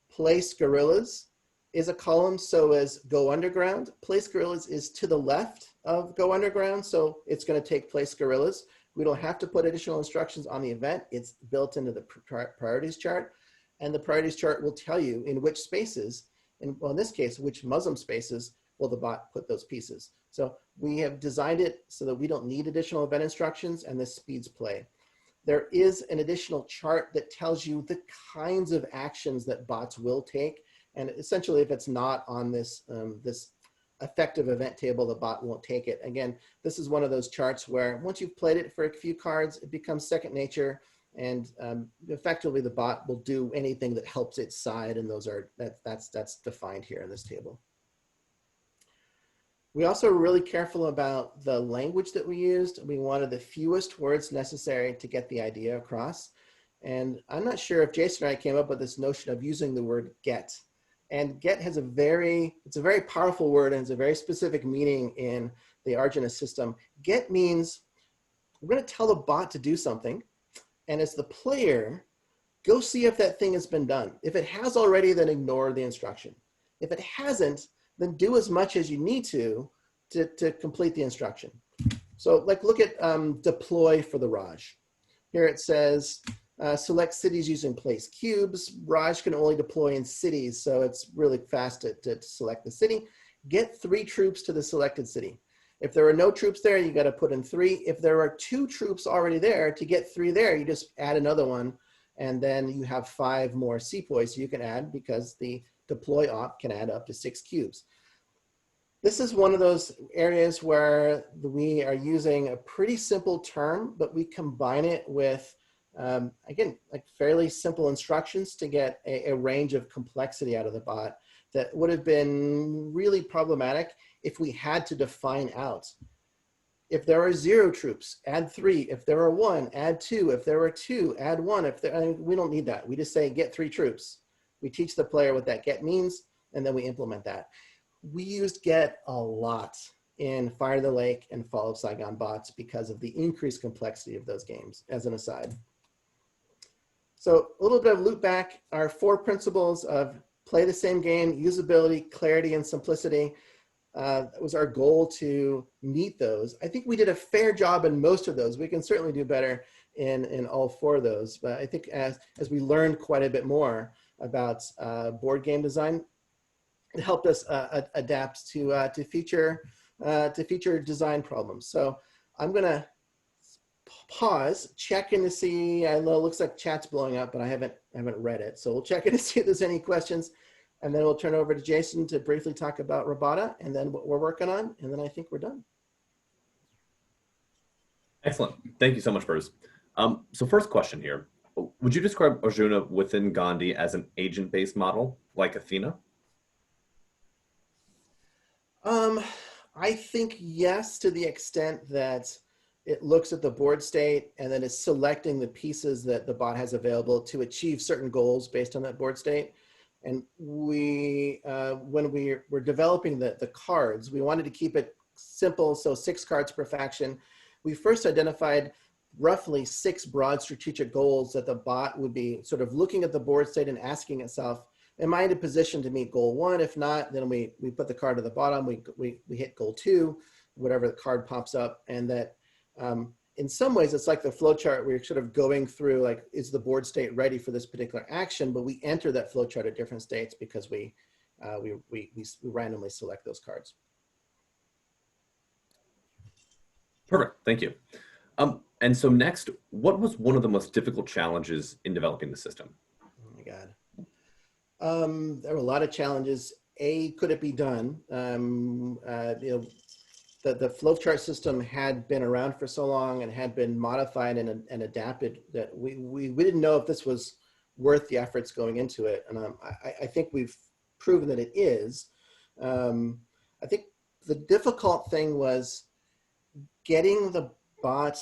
Place guerrillas is a column, so as go underground. Place guerrillas is to the left of go underground, so it's going to take place guerrillas. We don't have to put additional instructions on the event. It's built into the priorities chart, and the priorities chart will tell you in which spaces, well, in this case, which Muslim spaces will the bot put those pieces. So we have designed it so that we don't need additional event instructions, and this speeds play. There is an additional chart that tells you the kinds of actions that bots will take. And essentially, if it's not on this, this effective event table, the bot won't take it. Again, this is one of those charts where once you've played it for a few cards, it becomes second nature. And effectively, the bot will do anything that helps its side. And those are, that's defined here in this table. We also were really careful about the language that we used. We wanted the fewest words necessary to get the idea across. And I'm not sure if Jason and I came up with this notion of using the word get. And get has it's a very powerful word, and it's a very specific meaning in the Arjuna system. Get means we're going to tell the bot to do something. And as the player, go see if that thing has been done. If it has already, then ignore the instruction. If it hasn't, then do as much as you need to complete the instruction. So like look at deploy for the Raj. Here it says, select cities using place cubes. Raj can only deploy in cities, so it's really fast to select the city. Get 3 troops to the selected city. If there are no troops there, you got to put in 3. If there are 2 troops already there, to get 3 there, you just add another one, and then you have 5 more sepoys you can add, because the deploy op can add up to 6 cubes. This is one of those areas where we are using a pretty simple term, but we combine it with, again, like fairly simple instructions to get a range of complexity out of the bot that would have been really problematic if we had to define out. If there are 0 troops, add 3. If there are 1, add 2. If there are 2, add 1. We don't need that. We just say get 3 troops. We teach the player what that get means, and then we implement that. We used get a lot in Fire the Lake and Fall of Saigon bots because of the increased complexity of those games, as an aside. So a little bit of loop back, our 4 principles of play the same game, usability, clarity, and simplicity. That was our goal to meet those. I think we did a fair job in most of those. We can certainly do better in all 4 of those. But I think as we learned quite a bit more about board game design, it helped us adapt to future design problems. So I'm gonna pause, check in to see. I know it looks like chat's blowing up, but I haven't read it. So we'll check in to see if there's any questions, and then we'll turn over to Jason to briefly talk about Rabata and then what we're working on, and then I think we're done. Excellent. Thank you so much, Bruce. So first question here. Would you describe Arjuna within Gandhi as an agent-based model like Athena? I think yes, to the extent that it looks at the board state and then is selecting the pieces that the bot has available to achieve certain goals based on that board state. And we, when we were developing the cards, we wanted to keep it simple, so 6 cards per faction. We first identified roughly 6 broad strategic goals that the bot would be sort of looking at the board state and asking itself, am I in a position to meet goal 1? If not, then we put the card at the bottom, we hit goal 2, whatever the card pops up. And that in some ways, it's like the flow chart where you're sort of going through, like, is the board state ready for this particular action? But we enter that flow chart at different states because we randomly select those cards. Perfect, thank you. And so next, what was one of the most difficult challenges in developing the system? Oh my God. There were a lot of challenges. Could it be done? You know, the flowchart system had been around for so long and had been modified and adapted that we didn't know if this was worth the efforts going into it. And I think we've proven that it is. I think the difficult thing was getting the bot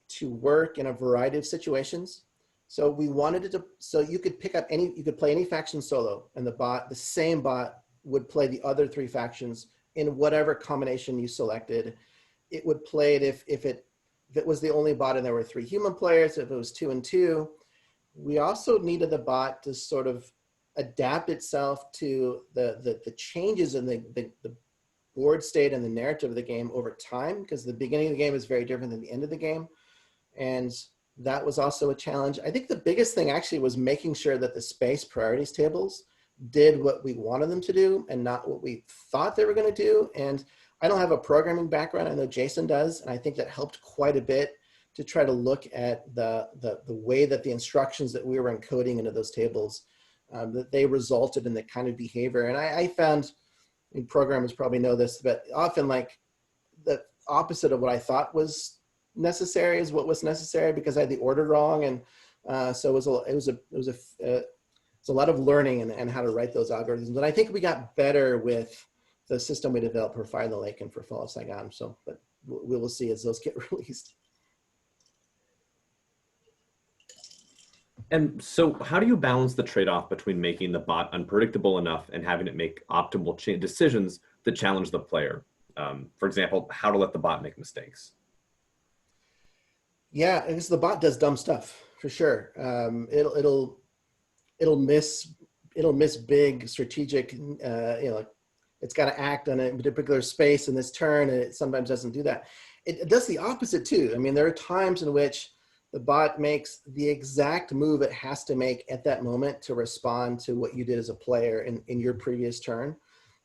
to work in a variety of situations. So we wanted it to, so you could pick up you could play any faction solo, and the same bot would play the other 3 factions in whatever combination you selected. It would play it if it was the only bot and there were 3 human players, if it was 2 and 2. We also needed the bot to sort of adapt itself to the changes in the board state and the narrative of the game over time, because the beginning of the game is very different than the end of the game. And that was also a challenge. I think the biggest thing actually was making sure that the space priorities tables did what we wanted them to do and not what we thought they were going to do. And I don't have a programming background. I know Jason does. And I think that helped quite a bit to try to look at the way that the instructions that we were encoding into those tables, that they resulted in the kind of behavior. And I found, and programmers probably know this, but often like the opposite of what I thought was necessary is what was necessary, because I had the order wrong. And so it was a lot of learning and how to write those algorithms. And I think we got better with the system we developed for Fire in the Lake and for Fall of Saigon. So, but we will see as those get released. And so how do you balance the trade-off between making the bot unpredictable enough and having it make optimal decisions that challenge the player? For example, how to let the bot make mistakes. Yeah, because the bot does dumb stuff for sure. It'll miss big strategic. It's got to act on a particular space in this turn, and it sometimes doesn't do that. It does the opposite too. I mean, there are times in which the bot makes the exact move it has to make at that moment to respond to what you did as a player in your previous turn.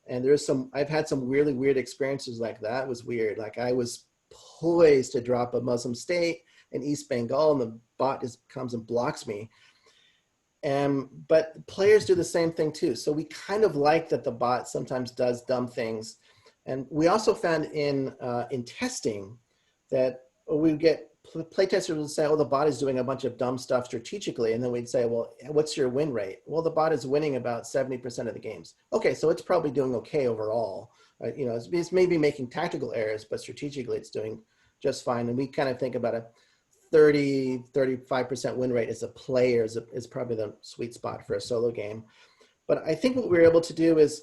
And I've had some really weird experiences like that. It was weird. Like I was poised to drop a Muslim state in East Bengal, and the bot just comes and blocks me. But players do the same thing too. So we kind of like that the bot sometimes does dumb things. And we also found in testing that we get playtesters would say, oh, the bot is doing a bunch of dumb stuff strategically. And then we'd say, well, what's your win rate? Well, the bot is winning about 70% of the games. Okay, so it's probably doing okay overall. It's maybe making tactical errors, but strategically it's doing just fine. And we kind of think about a 35% win rate as a player is probably the sweet spot for a solo game. But I think what we're able to do is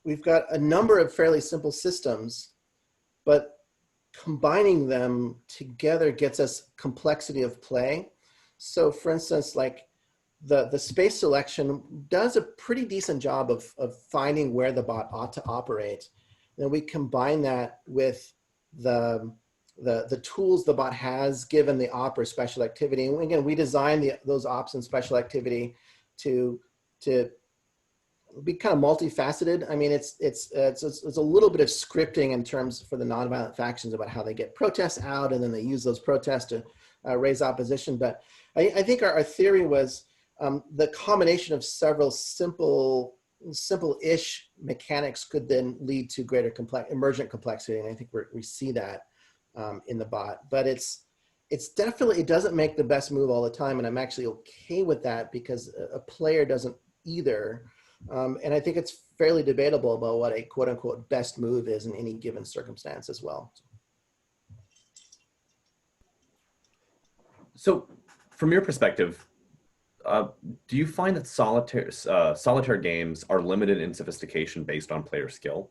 we've got a number of fairly simple systems, but combining them together gets us complexity of play. So for instance, like the space selection does a pretty decent job of finding where the bot ought to operate. And we combine that with the tools the bot has given the op or special activity. And again, we designed those ops and special activity to be kind of multifaceted. I mean, it's a little bit of scripting in terms for the nonviolent factions about how they get protests out, and then they use those protests to raise opposition. But I think our theory was the combination of several simple-ish mechanics could then lead to greater emergent complexity. And I think we see that in the bot. But it's definitely, it doesn't make the best move all the time. And I'm actually okay with that, because a player doesn't either. And I think it's fairly debatable about what a quote unquote best move is in any given circumstance as well. So from your perspective, do you find that solitaire games are limited in sophistication based on player skill?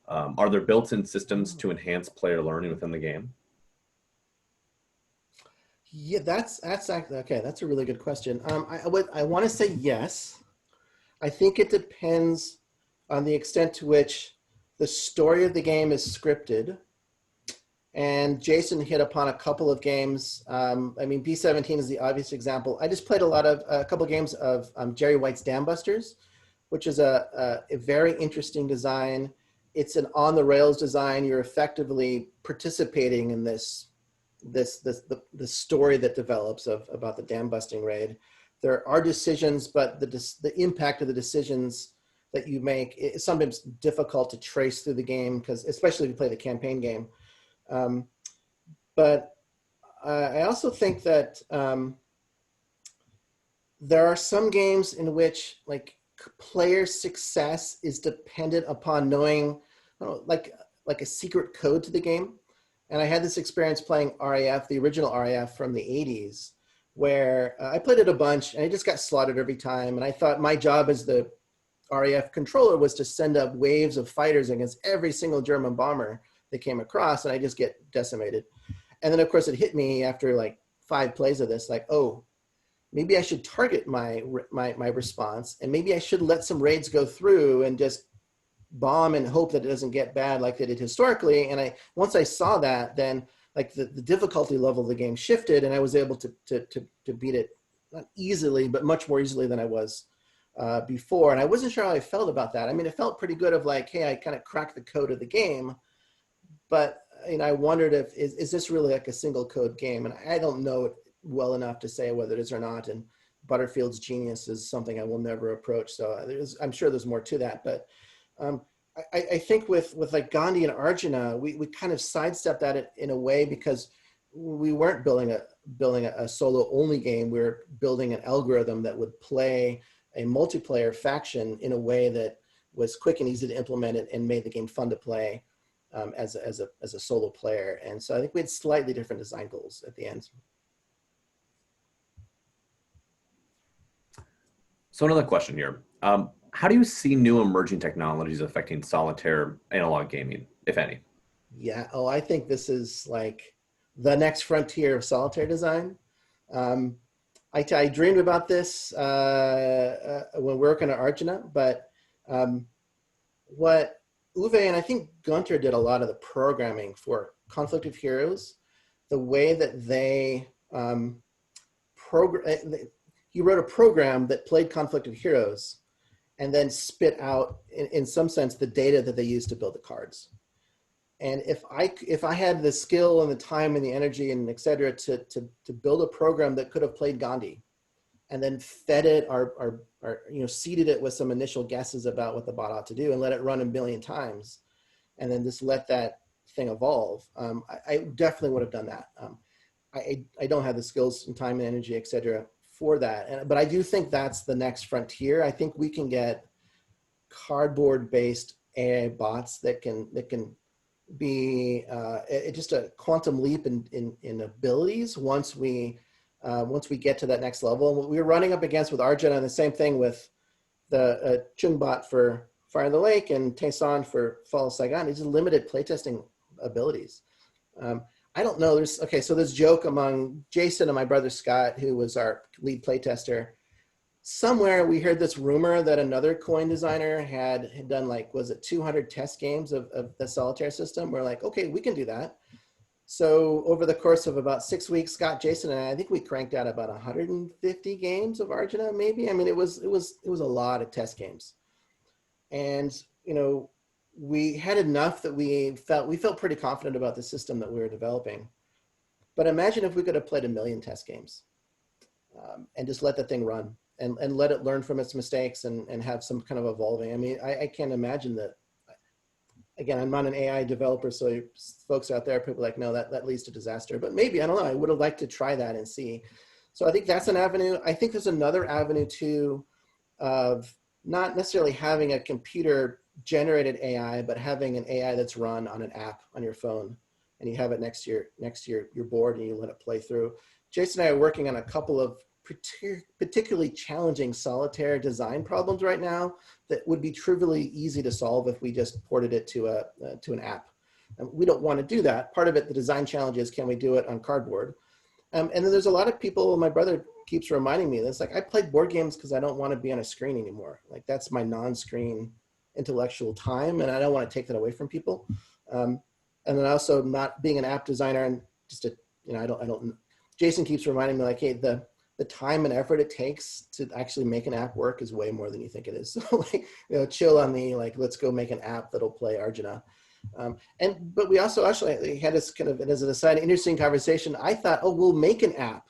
Are there built-in systems to enhance player learning within the game? Yeah, that's okay. That's a really good question. I want to say yes. I think it depends on the extent to which the story of the game is scripted. And Jason hit upon a couple of games. I mean, B-17 is the obvious example. I just played a couple of games of Jerry White's Dam Busters, which is a very interesting design. It's an on-the-rails design. You're effectively participating in the story that develops about the dam busting raid. There are decisions, but the impact of the decisions that you make is sometimes difficult to trace through the game, because especially if you play the campaign game. But I also think that there are some games in which like player success is dependent upon knowing, like a secret code to the game. And I had this experience playing RAF, the original RAF from the 80s, where I played it a bunch and I just got slaughtered every time. And I thought my job as the RAF controller was to send up waves of fighters against every single German bomber they came across, and I just get decimated. And then of course it hit me after like 5 plays of this, like, oh, maybe I should target my response, and maybe I should let some raids go through and just bomb and hope that it doesn't get bad like they did historically. And once I saw that, then like the difficulty level of the game shifted, and I was able to beat it, not easily, but much more easily than I was before, and I wasn't sure how I felt about that. I mean, it felt pretty good of like, hey, I kind of cracked the code of the game, but I wondered if, is this really like a single code game? And I don't know it well enough to say whether it is or not. And Butterfield's genius is something I will never approach. So I'm sure there's more to that. But I think with like Gandhi and Arjuna, we kind of sidestepped that in a way because we weren't building a solo only game. We were building an algorithm that would play a multiplayer faction in a way that was quick and easy to implement and made the game fun to play as a solo player. And so I think we had slightly different design goals at the end. So another question here. How do you see new emerging technologies affecting solitaire analog gaming, if any? Yeah, I think this is like the next frontier of solitaire design. I dreamed about this when working at Arjuna, but what Uwe and I think Gunter did a lot of the programming for Conflict of Heroes, the way that they he wrote a program that played Conflict of Heroes and then spit out, in some sense, the data that they used to build the cards. And if I had the skill and the time and the energy and et cetera to build a program that could have played Gandhi and then fed it or seeded it with some initial guesses about what the bot ought to do and let it run a million times and then just let that thing evolve, I definitely would have done that. I don't have the skills and time and energy, et cetera, for that. But I do think that's the next frontier. I think we can get cardboard-based AI bots that can be just a quantum leap in abilities once we get to that next level. And what we were running up against with Arjuna, and the same thing with the Chung bot for Fire in the Lake and Tayson for Fall of Saigon, is just limited playtesting abilities. I don't know. There's this joke among Jason and my brother Scott, who was our lead playtester. Somewhere we heard this rumor that another coin designer had done 200 test games of the solitaire system. We're like, okay, we can do that. So over the course of about 6 weeks, Scott, Jason, and I think we cranked out about 150 games of Arjuna, maybe. I mean, it was a lot of test games, and we had enough that we felt pretty confident about the system that we were developing. But imagine if we could have played 1 million test games and just let the thing run and let it learn from its mistakes and have some kind of evolving. I mean, I can't imagine that. Again, I'm not an AI developer, so folks out there, people are like, no, that leads to disaster. But maybe, I don't know, I would have liked to try that and see. So I think that's an avenue. I think there's another avenue too of not necessarily having a computer generated AI, but having an AI that's run on an app on your phone, and you have it next to your board and you let it play through. Jason and I are working on a couple of particularly challenging solitaire design problems right now that would be trivially easy to solve if we just ported it to an app. And we don't want to do that. Part of it, the design challenge is, can we do it on cardboard? And then there's a lot of people, my brother keeps reminding me this, like, I play board games because I don't want to be on a screen anymore. Like, that's my non-screen intellectual time, and I don't want to take that away from people. And then also not being an app designer and just I don't. Jason keeps reminding me, like, hey, the time and effort it takes to actually make an app work is way more than you think it is. So chill on the let's go make an app that'll play Arjuna. But we also actually had this kind of, as an aside, interesting conversation. I thought, we'll make an app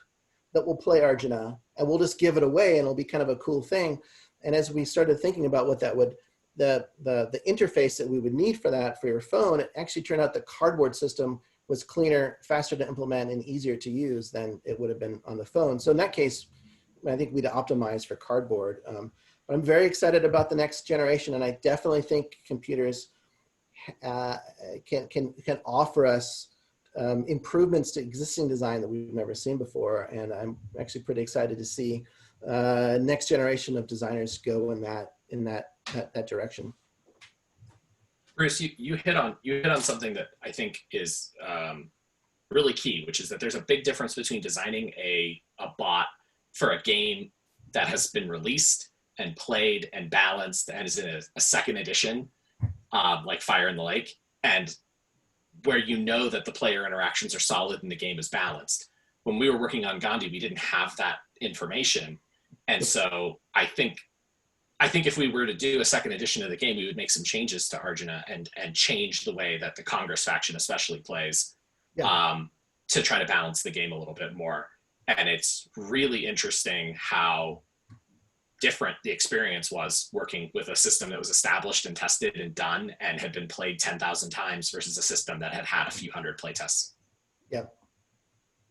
that will play Arjuna and we'll just give it away and it'll be kind of a cool thing. And as we started thinking about what that would, the interface that we would need for that for your phone, it actually turned out the cardboard system was cleaner, faster to implement, and easier to use than it would have been on the phone. So in that case, I think we'd optimize for cardboard. But I'm very excited about the next generation, and I definitely think computers can offer us improvements to existing design that we've never seen before. And I'm actually pretty excited to see next generation of designers go in that direction. Bruce, you hit on something that I think is really key, which is that there's a big difference between designing a bot for a game that has been released and played and balanced and is in a second edition, like Fire in the Lake, and where that the player interactions are solid and the game is balanced. When we were working on Gandhi, we didn't have that information. And so I think I think if we were to do a second edition of the game, we would make some changes to Arjuna and change the way that the Congress faction especially plays, to try to balance the game a little bit more. And it's really interesting how different the experience was working with a system that was established and tested and done and had been played 10,000 times versus a system that had had a few hundred playtests. Yeah.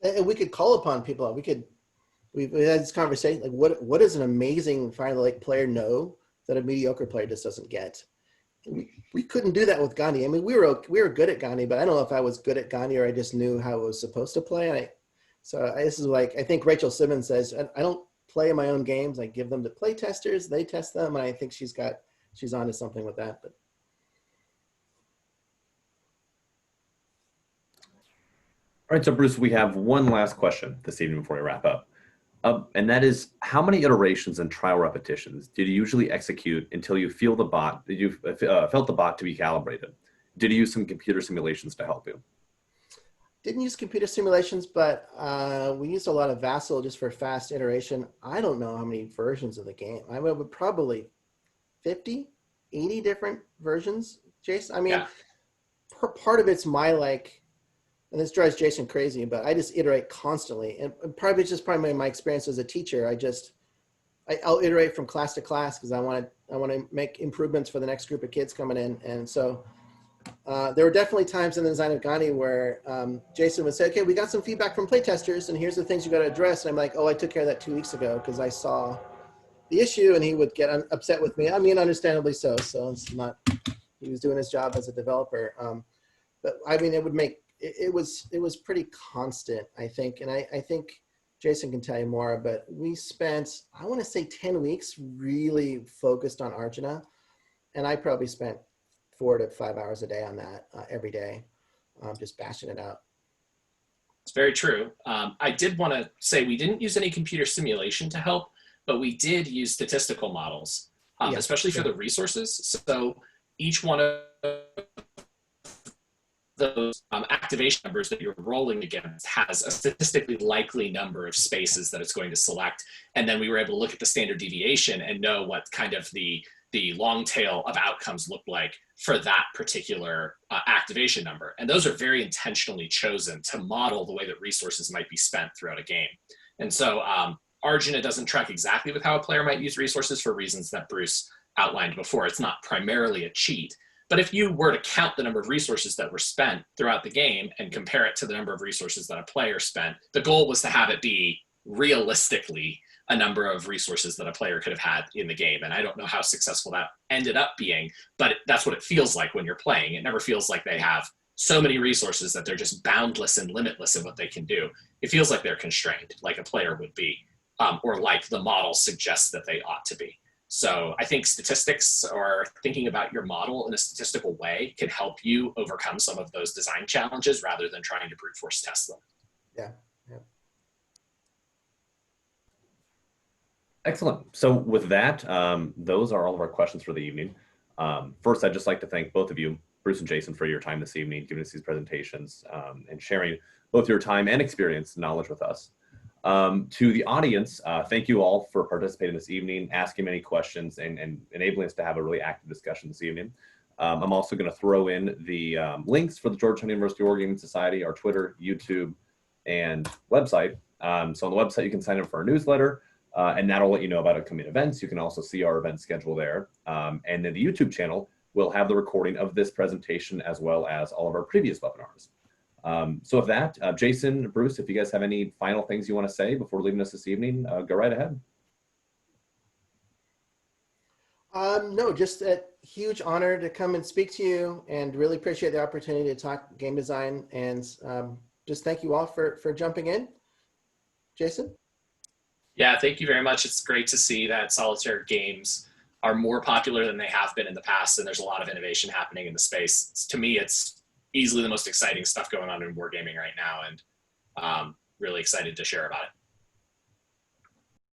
And we could call upon people. We've had this conversation, like what does an amazing Fire the Lake player know that a mediocre player just doesn't get? We couldn't do that with Gandhi. I mean, we were good at Gandhi, but I don't know if I was good at Gandhi or I just knew how it was supposed to play. This is like, I think Rachel Simmons says, I don't play my own games. I give them to play testers, they test them, and I think she's onto something with that. But all right, so Bruce, we have one last question this evening before we wrap up. And that is, how many iterations and trial repetitions did you usually execute until you felt the bot to be calibrated? Did you use some computer simulations to help you? Didn't use computer simulations, but we used a lot of Vassal just for fast iteration. I don't know how many versions of the game. I would probably 50, 80 different versions, Jason. I mean, part of it's my and this drives Jason crazy, but I just iterate constantly. And probably it's just probably my experience as a teacher. I'll iterate from class to class because I want to make improvements for the next group of kids coming in. And so there were definitely times in the design of Gandhi where Jason would say, okay, we got some feedback from playtesters and here's the things you got to address. And I'm like, oh, I took care of that 2 weeks ago because I saw the issue, and he would get upset with me. I mean, understandably so. So it's not, he was doing his job as a developer. But I mean, it was pretty constant, I think. And I think Jason can tell you more, but we spent, I want to say 10 weeks really focused on Arjuna. And I probably spent 4 to 5 hours a day on that every day, just bashing it out. It's very true. I did want to say we didn't use any computer simulation to help, but we did use statistical models, especially for the resources. So each one of those activation numbers that you're rolling against has a statistically likely number of spaces that it's going to select. And then we were able to look at the standard deviation and know what kind of the long tail of outcomes look like for that particular activation number. And those are very intentionally chosen to model the way that resources might be spent throughout a game. And so Arjuna doesn't track exactly with how a player might use resources for reasons that Bruce outlined before. It's not primarily a cheat. But if you were to count the number of resources that were spent throughout the game and compare it to the number of resources that a player spent, the goal was to have it be realistically a number of resources that a player could have had in the game. And I don't know how successful that ended up being, but that's what it feels like when you're playing. It never feels like they have so many resources that they're just boundless and limitless in what they can do. It feels like they're constrained, like a player would be, or like the model suggests that they ought to be. So I think statistics, or thinking about your model in a statistical way, can help you overcome some of those design challenges rather than trying to brute force test them. Yeah. Excellent. So with that, those are all of our questions for the evening. First, I'd just like to thank both of you, Bruce and Jason, for your time this evening, giving us these presentations and sharing both your time and experience and knowledge with us. To the audience, thank you all for participating this evening, asking many questions, and enabling us to have a really active discussion this evening. I'm also going to throw in the links for the Georgetown University Wargaming Society, our Twitter, YouTube, and website. So on the website, you can sign up for our newsletter, and that'll let you know about upcoming events. You can also see our event schedule there. And then the YouTube channel will have the recording of this presentation as well as all of our previous webinars. So with that, Jason, Bruce, if you guys have any final things you want to say before leaving us this evening, go right ahead. No, just a huge honor to come and speak to you, and really appreciate the opportunity to talk game design, and just thank you all for jumping in. Jason? Yeah, thank you very much. It's great to see that solitaire games are more popular than they have been in the past, and there's a lot of innovation happening in the space. To me, it's easily the most exciting stuff going on in wargaming right now, and really excited to share about it.